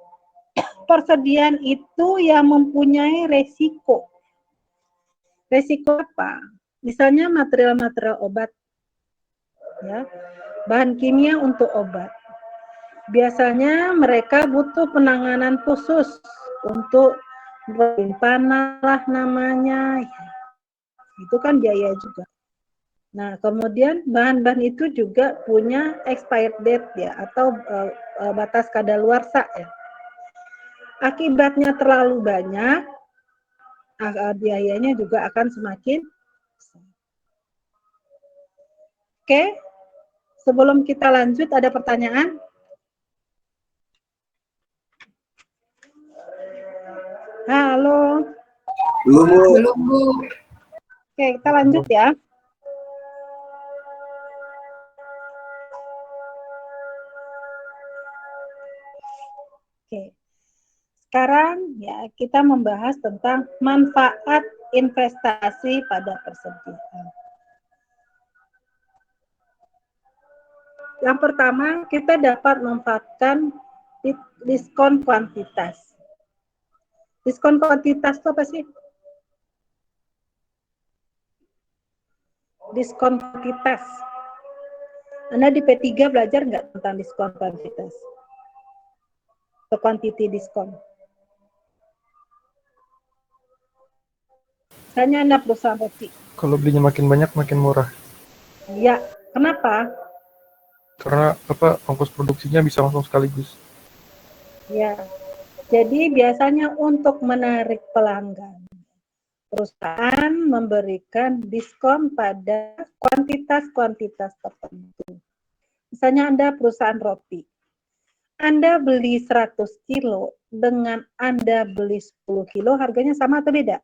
persediaan itu yang mempunyai resiko. Resiko apa? Misalnya material-material obat, ya, bahan kimia untuk obat. Biasanya mereka butuh penanganan khusus untuk penyimpanan lah namanya. Itu kan biaya juga. Nah, kemudian bahan-bahan itu juga punya expired date ya atau batas kadaluarsa ya. Akibatnya terlalu banyak, biayanya juga akan semakin besar. Oke, sebelum kita lanjut ada pertanyaan? Halo. Belum, Bu. Belum, Bu. Oke, kita lanjut ya. Oke. Sekarang ya kita membahas tentang manfaat investasi pada persediaan. Yang pertama, kita dapat memanfaatkan diskon kuantitas. Diskon kuantitas itu apa sih? Diskon kuantitas. Anda di P3 belajar nggak tentang diskon kuantitas? Atau quantity diskon? Misalnya Anda perusahaan roti. Kalau belinya makin banyak, makin murah. Ya, kenapa? Karena apa, ongkos produksinya bisa langsung sekaligus. Ya, jadi biasanya untuk menarik pelanggan, perusahaan memberikan diskon pada kuantitas-kuantitas tertentu. Misalnya Anda perusahaan roti, Anda beli 100 kilo dengan Anda beli 10 kilo, harganya sama atau beda?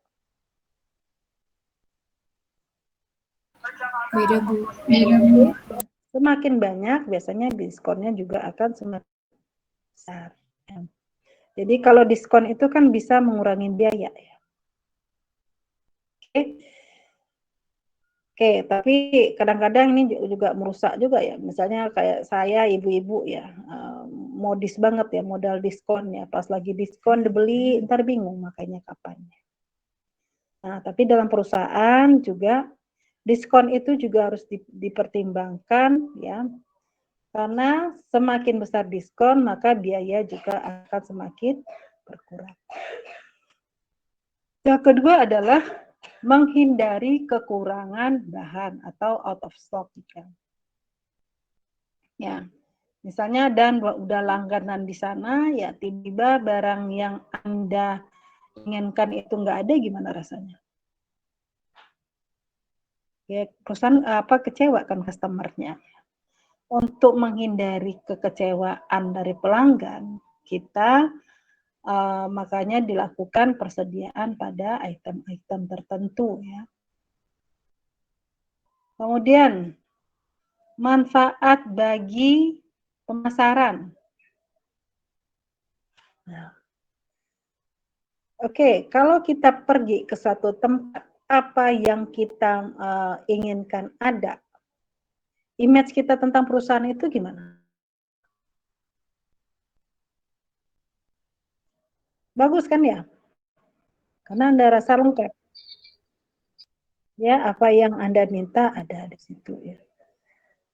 Beda, Bu. Beda, Bu. Semakin banyak, biasanya diskonnya juga akan semakin besar. Jadi kalau diskon itu kan bisa mengurangi biaya. Ya. Oke, tapi kadang-kadang ini juga merusak juga ya. Misalnya kayak saya, ibu-ibu ya, modis banget ya, modal diskon ya. Pas lagi diskon dibeli, ntar bingung makanya kapan. Nah, tapi dalam perusahaan juga diskon itu juga harus dipertimbangkan ya. Karena semakin besar diskon, maka biaya juga akan semakin berkurang. Yang kedua adalah menghindari kekurangan bahan atau out of stock. Ya, misalnya dan udah langganan di sana, ya tiba-tiba barang yang Anda inginkan itu nggak ada, gimana rasanya? Ya, perusahaan kecewa kan customer-nya. Untuk menghindari kekecewaan dari pelanggan, kita makanya dilakukan persediaan pada item-item tertentu ya. Kemudian manfaat bagi pemasaran. Nah, Oke, kalau kita pergi ke suatu tempat, apa yang kita inginkan ada? Image kita tentang perusahaan itu gimana? Bagus kan ya? Karena Anda rasa lengkap. Ya, apa yang Anda minta ada di situ ya.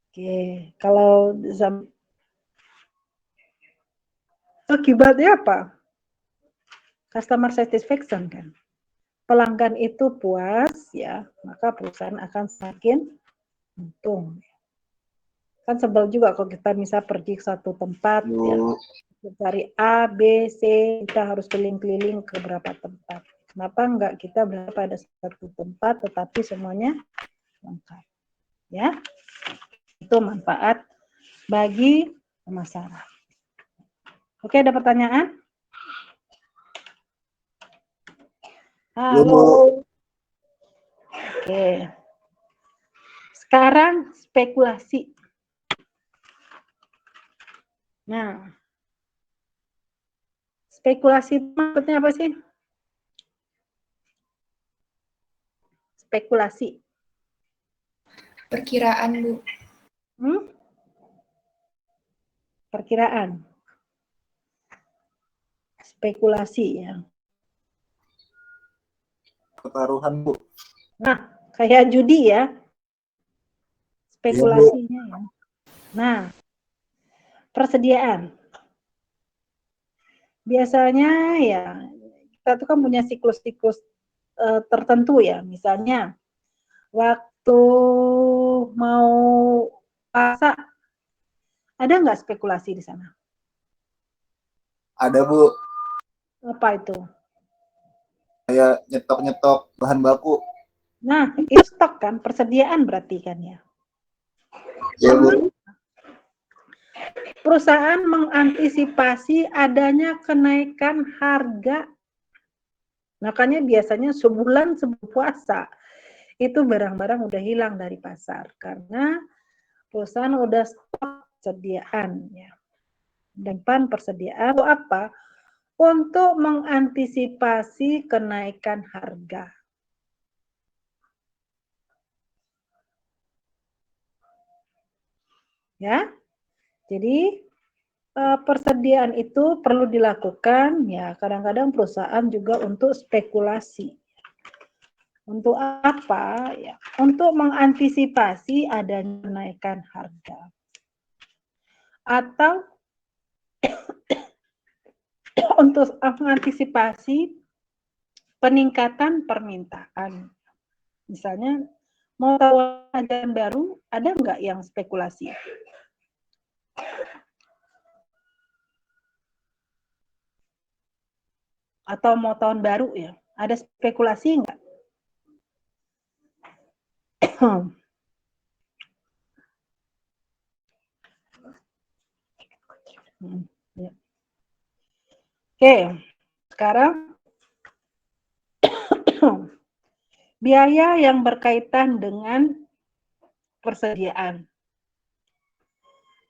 Oke, kalau akibatnya apa? Customer satisfaction kan. Pelanggan itu puas ya, maka perusahaan akan semakin untung. Kan sebel juga kalau kita bisa pergi ke satu tempat ya, mencari A, B, C, kita harus keliling-keliling ke beberapa tempat. Kenapa enggak kita berada pada satu tempat tetapi semuanya lengkap. Ya. Itu manfaat bagi pemasaran. Oke, ada pertanyaan? Halo. Oke. Sekarang spekulasi. Nah, spekulasi itu maksudnya apa sih? Spekulasi. Perkiraan, Bu. Perkiraan. Spekulasi ya. Pertaruhan, Bu. Nah, kayak judi ya. Spekulasinya ya. Nah, persediaan. Biasanya ya, kita tuh kan punya siklus-siklus tertentu ya. Misalnya, waktu mau puasa, ada nggak spekulasi di sana? Ada, Bu. Apa itu? Kayak nyetok-nyetok bahan baku. Nah, itu stok kan, persediaan berarti kan ya. Ya, Bu. Perusahaan mengantisipasi adanya kenaikan harga. Makanya biasanya sebulan sebelum puasa, itu barang-barang udah hilang dari pasar. Karena perusahaan udah stok persediaan. Ya. Dan persediaan itu apa? Untuk mengantisipasi kenaikan harga. Ya, Jadi persediaan itu perlu dilakukan ya kadang-kadang perusahaan juga untuk spekulasi. Untuk apa? Ya, untuk mengantisipasi adanya kenaikan harga. Atau untuk mengantisipasi peningkatan permintaan. Misalnya mau tawaran ajaran baru, ada nggak yang spekulasi? Atau mau tahun baru ya, ada spekulasi nggak? Ya. Oke, sekarang biaya yang berkaitan dengan persediaan.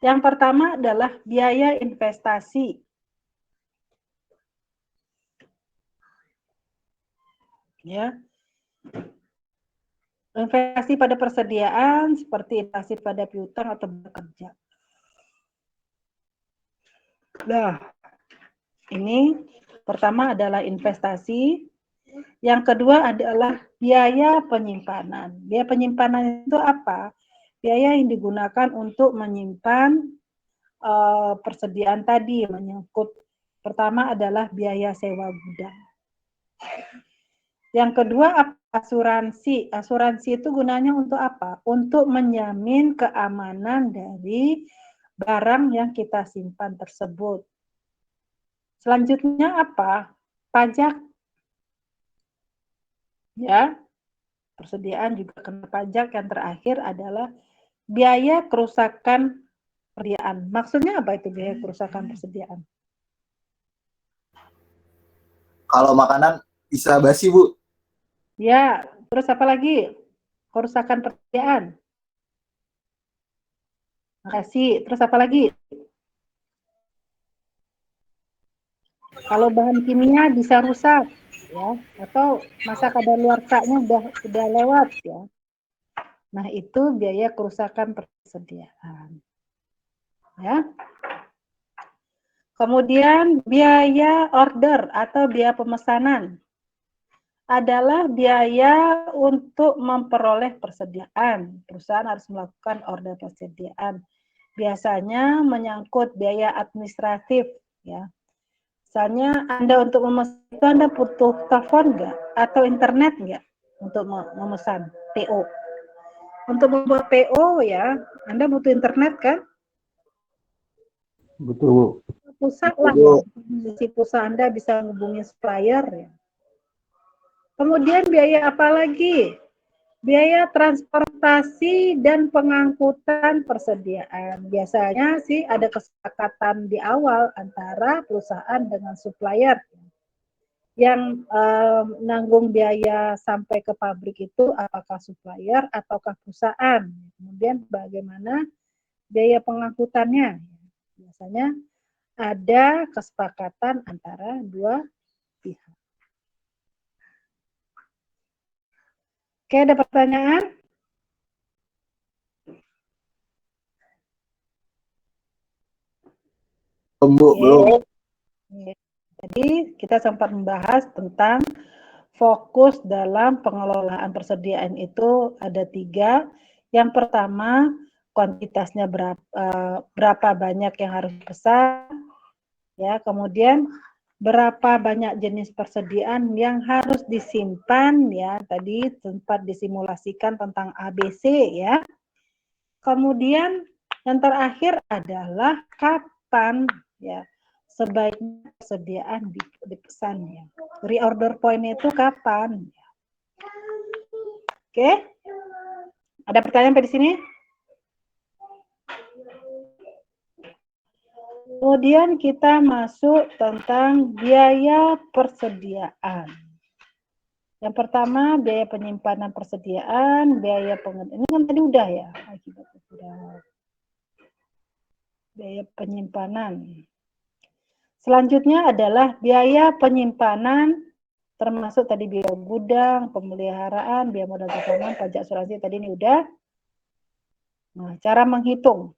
Yang pertama adalah biaya investasi. Ya. Investasi pada persediaan seperti investasi pada piutang atau bekerja. Nah, ini pertama adalah investasi. Yang kedua adalah biaya penyimpanan. Biaya penyimpanan itu apa? Biaya yang digunakan untuk menyimpan persediaan tadi, menyangkut pertama adalah biaya sewa gudang. Yang kedua asuransi. Asuransi itu gunanya untuk apa? Untuk menjamin keamanan dari barang yang kita simpan tersebut. Selanjutnya apa? Pajak. Ya, persediaan juga kena pajak. Yang terakhir adalah biaya kerusakan persediaan. Maksudnya apa itu biaya kerusakan persediaan? Kalau makanan bisa basi, Bu. Ya, terus apa lagi? Kerusakan persediaan. Makasih. Terus apa lagi? Kalau bahan kimia bisa rusak, ya, atau masa kadaluarsanya udah lewat, ya. Nah, itu biaya kerusakan persediaan. Ya. Kemudian biaya order atau biaya pemesanan adalah biaya untuk memperoleh persediaan. Perusahaan harus melakukan order persediaan. Biasanya menyangkut biaya administratif, ya. Misalnya Anda untuk memesan itu Anda butuh telepon nggak? Atau internet nggak? Untuk memesan PO. Untuk membuat PO ya, Anda butuh internet kan? Betul, Bu. Pulsa lah ya. Si pulsa Anda bisa menghubungi supplier ya. Kemudian biaya apa lagi? Biaya transportasi dan pengangkutan persediaan. Biasanya sih ada kesepakatan di awal antara perusahaan dengan supplier. Yang menanggung biaya sampai ke pabrik itu apakah supplier ataukah perusahaan. Kemudian bagaimana biaya pengangkutannya. Biasanya ada kesepakatan antara dua pihak. Oke, ada pertanyaan? Belum. Jadi kita sempat membahas tentang fokus dalam pengelolaan persediaan itu ada 3. Yang pertama, kuantitasnya berapa banyak yang harus pesan, ya. Kemudian berapa banyak jenis persediaan yang harus disimpan, ya. Tadi sempat disimulasikan tentang ABC, ya. Kemudian yang terakhir adalah kapan, ya, sebaiknya persediaan dipesan, ya. Reorder point itu kapan? Oke, ada pertanyaan sampai di sini? Kemudian kita masuk tentang biaya persediaan. Yang pertama biaya penyimpanan persediaan, biaya ini kan tadi udah ya, biaya penyimpanan. Selanjutnya adalah biaya penyimpanan, termasuk tadi biaya gudang, pemeliharaan, biaya modal tanaman, pajak asuransi tadi ini udah. Nah, cara menghitung.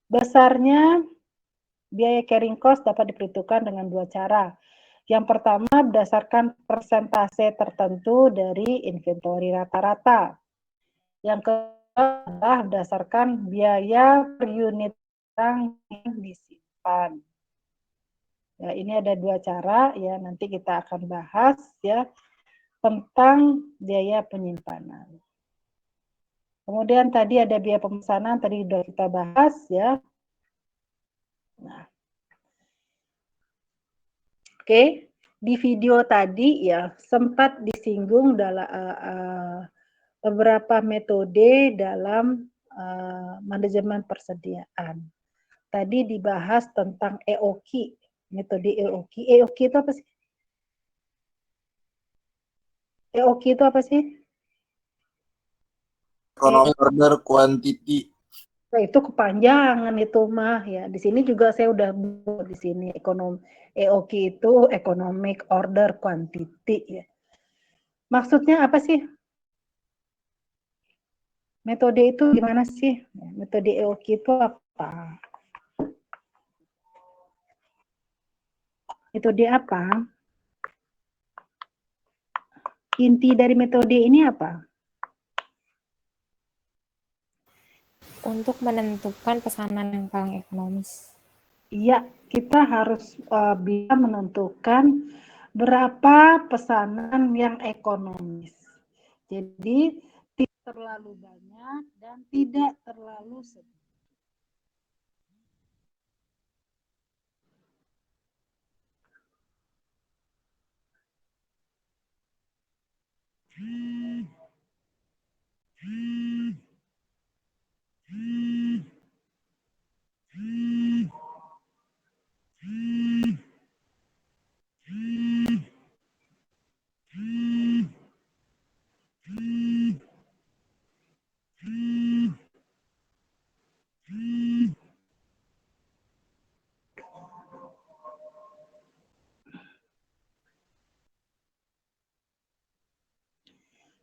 Besarnya biaya carrying cost dapat diperhitungkan dengan dua cara. Yang pertama berdasarkan persentase tertentu dari inventory rata-rata. Yang kedua adalah berdasarkan biaya per unit barang yang disimpan. Ya, ini ada dua cara ya, nanti kita akan bahas ya tentang biaya penyimpanan. Kemudian tadi ada biaya pemesanan, tadi sudah kita bahas ya. Nah, oke, di video tadi ya sempat disinggung dalam beberapa metode dalam manajemen persediaan. Tadi dibahas tentang EOQ, metode EOQ. EOQ itu apa sih? EOQ itu apa sih? Economic order quantity. Nah, itu kepanjangan itu mah ya. Di sini juga saya udah buat di sini EOQ itu economic order quantity ya. Maksudnya apa sih? Metode itu gimana sih? Metode EOQ itu apa? Metode apa? Inti dari metode ini apa? Untuk menentukan pesanan yang paling ekonomis. Iya, kita harus bisa menentukan berapa pesanan yang ekonomis. Jadi tidak terlalu banyak dan tidak terlalu sedikit.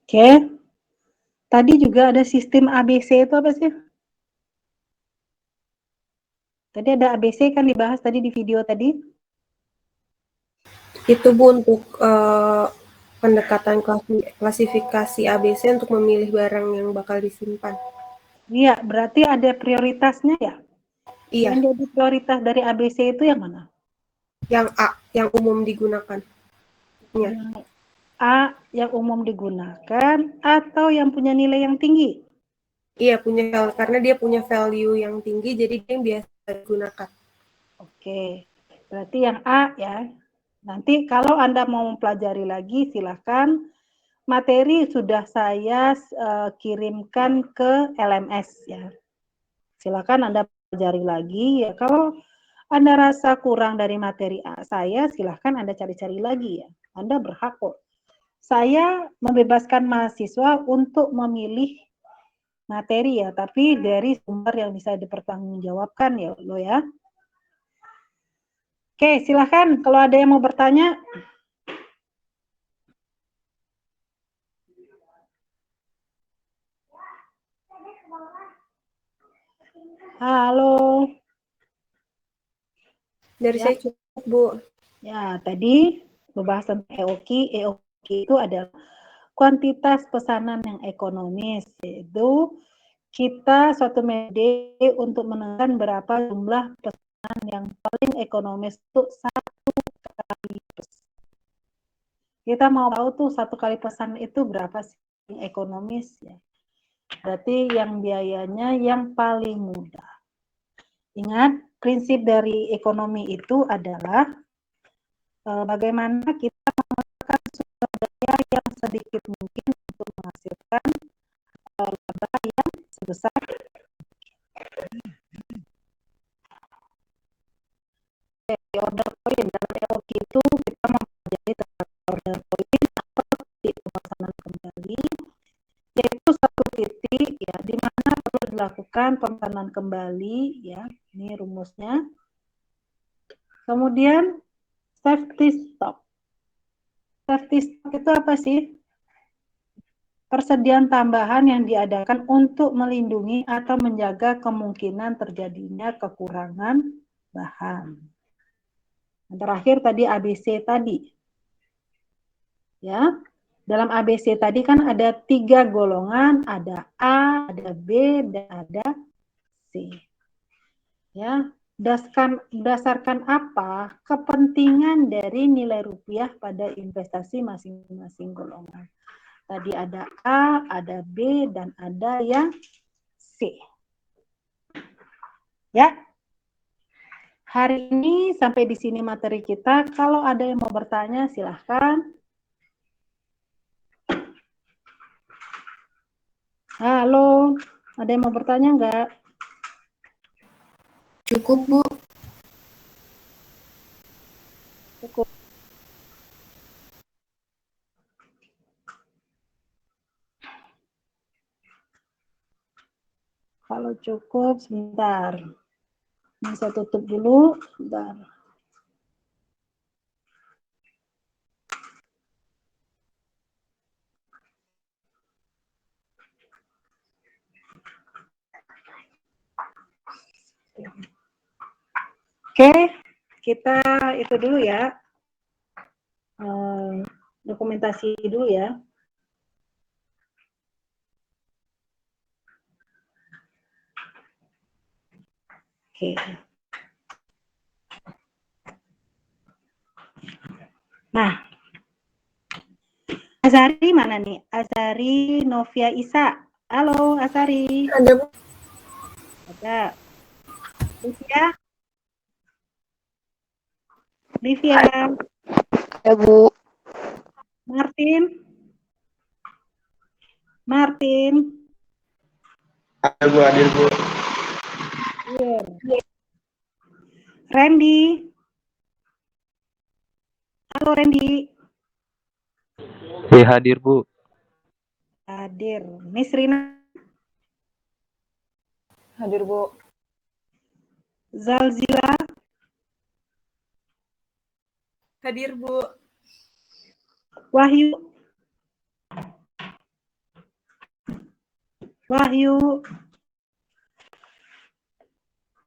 Oke, tadi juga ada sistem ABC itu apa sih? Tadi ada ABC kan dibahas tadi di video tadi? Itu Bu untuk pendekatan klasifikasi ABC untuk memilih barang yang bakal disimpan. Iya, berarti ada prioritasnya ya? Iya. Yang jadi prioritas dari ABC itu yang mana? Yang A, yang umum digunakan. Ya. Yang A yang umum digunakan atau yang punya nilai yang tinggi? Iya, karena dia punya value yang tinggi, jadi dia yang biasa digunakan. Oke, berarti yang A ya. Nanti kalau Anda mau mempelajari lagi, silakan. Materi sudah saya kirimkan ke LMS ya. Silakan Anda pelajari lagi ya. Kalau Anda rasa kurang dari materi A saya, silakan Anda cari-cari lagi ya. Anda berhak kok. Saya membebaskan mahasiswa untuk memilih materi ya, tapi dari sumber yang bisa dipertanggungjawabkan ya lo ya. Oke, silakan kalau ada yang mau bertanya. Halo. Dari saya cukup, Bu. Ya, tadi membahas tentang EOQ. EOQ itu adalah kuantitas pesanan yang ekonomis, yaitu kita suatu metode untuk menentukan berapa jumlah pesanan yang paling ekonomis untuk satu kali pesan. Kita mau tahu tuh satu kali pesan itu berapa sih yang ekonomis ya. Berarti yang biayanya yang paling mudah. Ingat, prinsip dari ekonomi itu adalah bagaimana kita menggunakan sumber daya yang sedikit mungkin untuk menghasilkan laba yang sebesar order poin. Dalam EOQ itu kita mempelajari tentang order poin atau titik pemesanan kembali, yaitu satu titik ya di mana perlu dilakukan pemesanan kembali ya. Ini rumusnya. Kemudian safety stock. Safety stock itu apa sih? persediaan tambahan yang diadakan untuk melindungi atau menjaga kemungkinan terjadinya kekurangan bahan. Yang terakhir tadi ABC tadi. Ya, dalam ABC tadi kan ada 3 golongan, ada A, ada B, dan ada C. Ya, berdasarkan apa kepentingan dari nilai rupiah pada investasi masing-masing golongan. Tadi ada A, ada B, dan ada yang C. Ya. Hari ini sampai di sini materi kita. Kalau ada yang mau bertanya, silahkan. Halo, ada yang mau bertanya enggak? Cukup, Bu. Cukup. Kalau cukup, sebentar. Ini saya tutup dulu, sebentar. Oke, kita itu dulu ya. Dokumentasi dulu ya. Oke. Nah, Azari mana nih? Azari Novia Isa. Halo, Azari. Ada, Bu. Ada. Livia. Livia. Ya, Bu. Martin. Martin. Ada Bu, hadir Bu. Hadir. Randy. Halo Randy. Hadir Bu. Hadir. Miss Rina. Hadir, Bu. Zalzila. Hadir, Bu. Wahyu. Wahyu.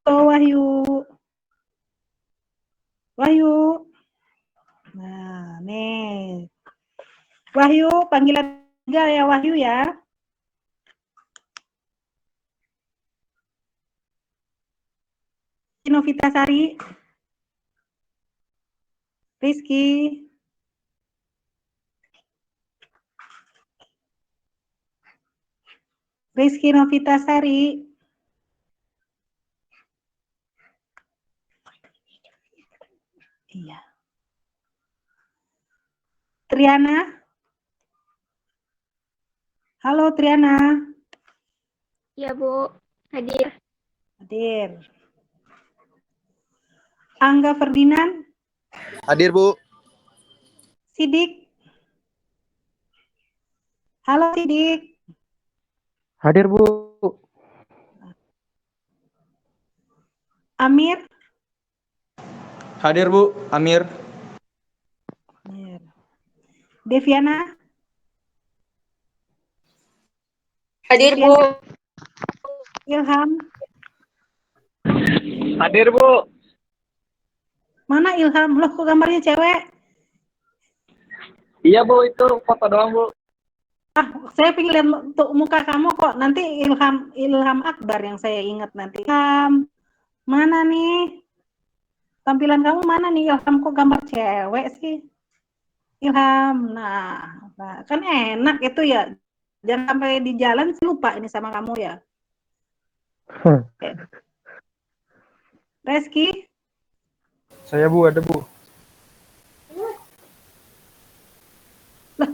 Halo Wahyu. Wahyu. Nah, nih. Wahyu, panggilan 3 ya Wahyu ya. Novita Sari. Rizky. Rizky Novita Sari. Iya. Triana. Halo Triana. Ya, Bu. Hadir. Hadir. Angga Ferdinand. Hadir, Bu. Sidik. Halo Sidik. Hadir Bu. Amir. Hadir Bu, Amir. Deviana. Hadir, Bu. Ilham. Hadir Bu. Mana Ilham? Loh, kok gambarnya cewek? Iya Bu, itu foto doang Bu. Ah, saya pengen lihat untuk muka kamu kok. Nanti Ilham Akbar yang saya ingat nanti. Ilham, mana nih? Tampilan kamu mana nih Ilham? Kok gambar cewek sih? Ilham, nah kan enak itu ya. Jangan sampai di jalan sih lupa ini sama kamu ya. Reski? Saya Bu, ada Bu. Lah,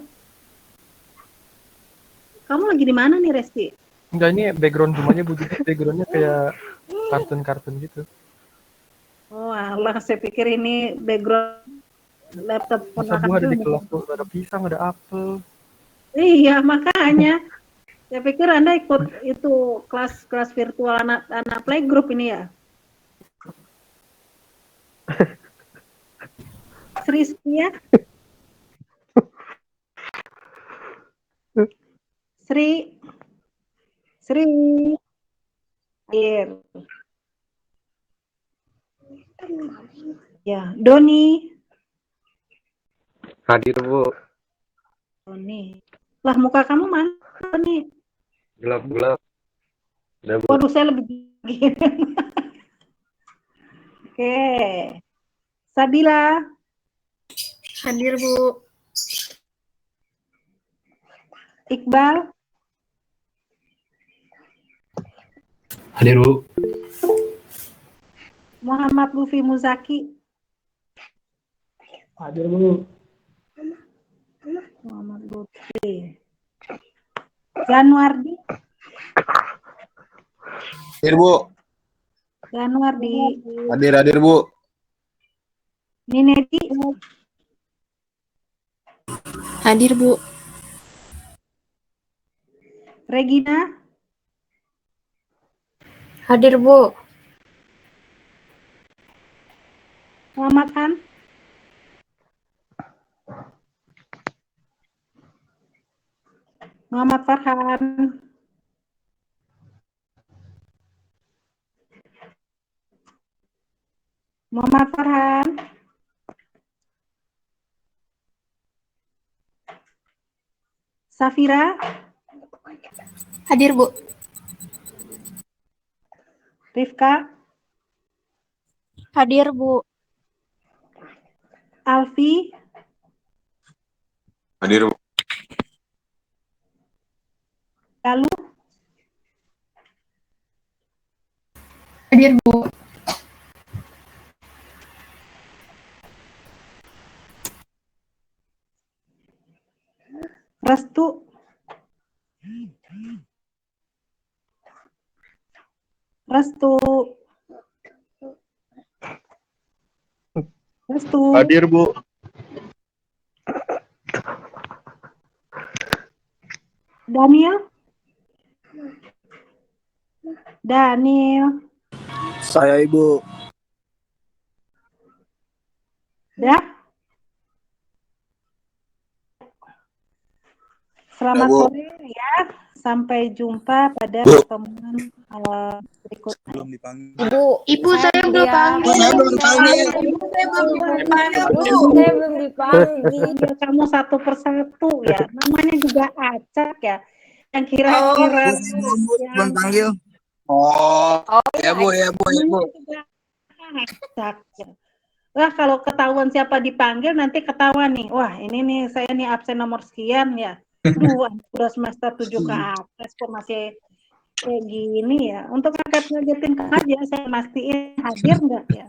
kamu lagi di mana nih Reski? Enggak, ini background rumahnya Bu, jadi backgroundnya kayak kartun-kartun gitu. Oh alah, saya pikir ini background laptop Masa Bu ada di kelas tuh, ada pisang, ada apel. Iya, makanya. Saya pikir Anda ikut itu kelas virtual anak playgroup ini ya. Serius ya? Sri. Sri. Hadir. Ya, Doni. Hadir, Bu. Doni. Lah, muka kamu mana nih? Gelap-gelap. Udah, Bu. Waduh, saya lebih gini. Oke. Sabila. Hadir, Bu. Iqbal. Hadir, Bu. Muhammad Lufi Muzaki. Hadir, Bu. Muhammad Lufi. Januardi. Hadir, Bu. Januardi. Hadir, Bu. Ninedi. Hadir, Bu. Regina. Hadir, Bu. Muhammad Han. Muhammad Farhan. Muhammad Farhan. Safira. Hadir, Bu. Rifka. Hadir, Bu. Alfi. Hadir, Bu. Lalu Hadir, Bu. Restu. Restu. Restu. Hadir, Bu. Daniel. Daniel. Saya, Ibu. Dah. Selamat Ya, Bu. sore ya. Sampai jumpa pada pertemuan berikutnya. Belum dipanggil. Ibu, saya belum panggil. Saya belum dipanggil. Saya belum dipanggil. Kamu satu persatu ya. Namanya juga acak ya. Yang kira-kira Belum panggil. Oh, ya, Bu, ya, Bu, ya, Bu. acak ya. Wah, kalau ketahuan siapa dipanggil nanti ketahuan nih. Wah, ini nih saya nih absen nomor sekian ya. Duh, udah semester 7 ke atas kok masih kayak gini ya. Untuk ngagetin aja saya mastiin hadir enggak ya.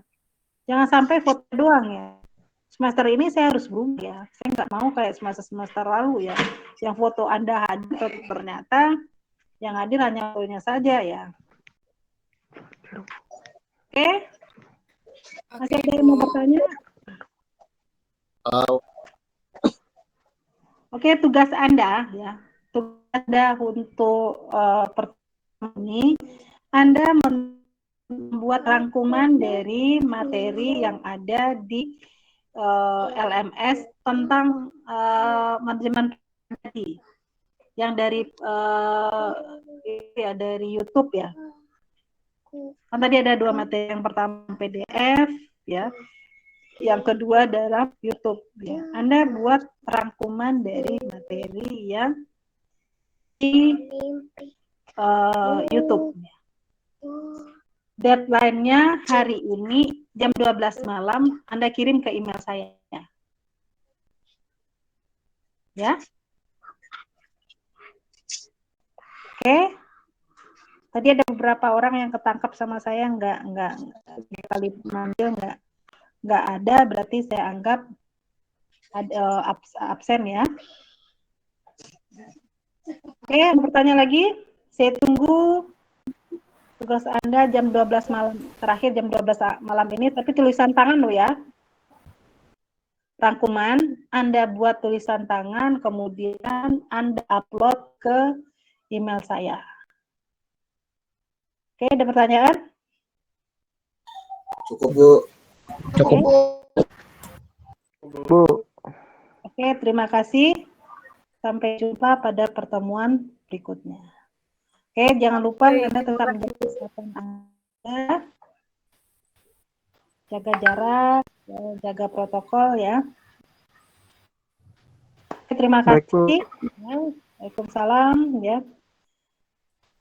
Jangan sampai foto doang ya. Semester ini saya harus berubah ya. Saya nggak mau kayak semester lalu ya. Yang foto Anda hadir ternyata yang hadir hanya fotonya saja ya. Oke? Masih ada yang mau bertanya? Oke, tugas Anda ya. Tugas Anda untuk pertemuan ini, Anda membuat rangkuman dari materi yang ada di LMS tentang manajemen pribadi yang dari dari YouTube ya. Kan tadi ada 2 materi, yang pertama PDF ya, yang kedua adalah YouTube ya. Anda buat rangkuman dari materi yang di YouTube. Deadline-nya hari ini jam 12 malam, Anda kirim ke email saya. Ya. Oke. Tadi ada beberapa orang yang ketangkap sama saya nggak kali manggil nggak ada, berarti saya anggap ada absen ya. Oke, bertanya lagi? Saya tunggu tugas Anda jam 12 malam, terakhir jam 12 malam ini, tapi tulisan tangan loh ya. Rangkuman, Anda buat tulisan tangan, kemudian Anda upload ke email saya. Oke, ada pertanyaan? Cukup, Bu. Cukup, Bu. Oke, terima kasih. Sampai jumpa pada pertemuan berikutnya. Oke, jangan lupa Anda tetap menjaga kesehatan Anda, jaga jarak, jaga protokol ya. Terima kasih. Waalaikumsalam ya.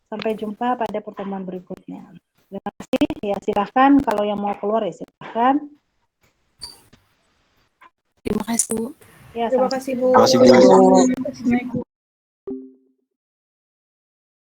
Sampai jumpa pada pertemuan berikutnya. Terima kasih. Ya silahkan kalau yang mau keluar ya silahkan. Terima kasih Bu. Ya, Terima kasih Bu. Terima kasih, Bu. Assalamualaikum.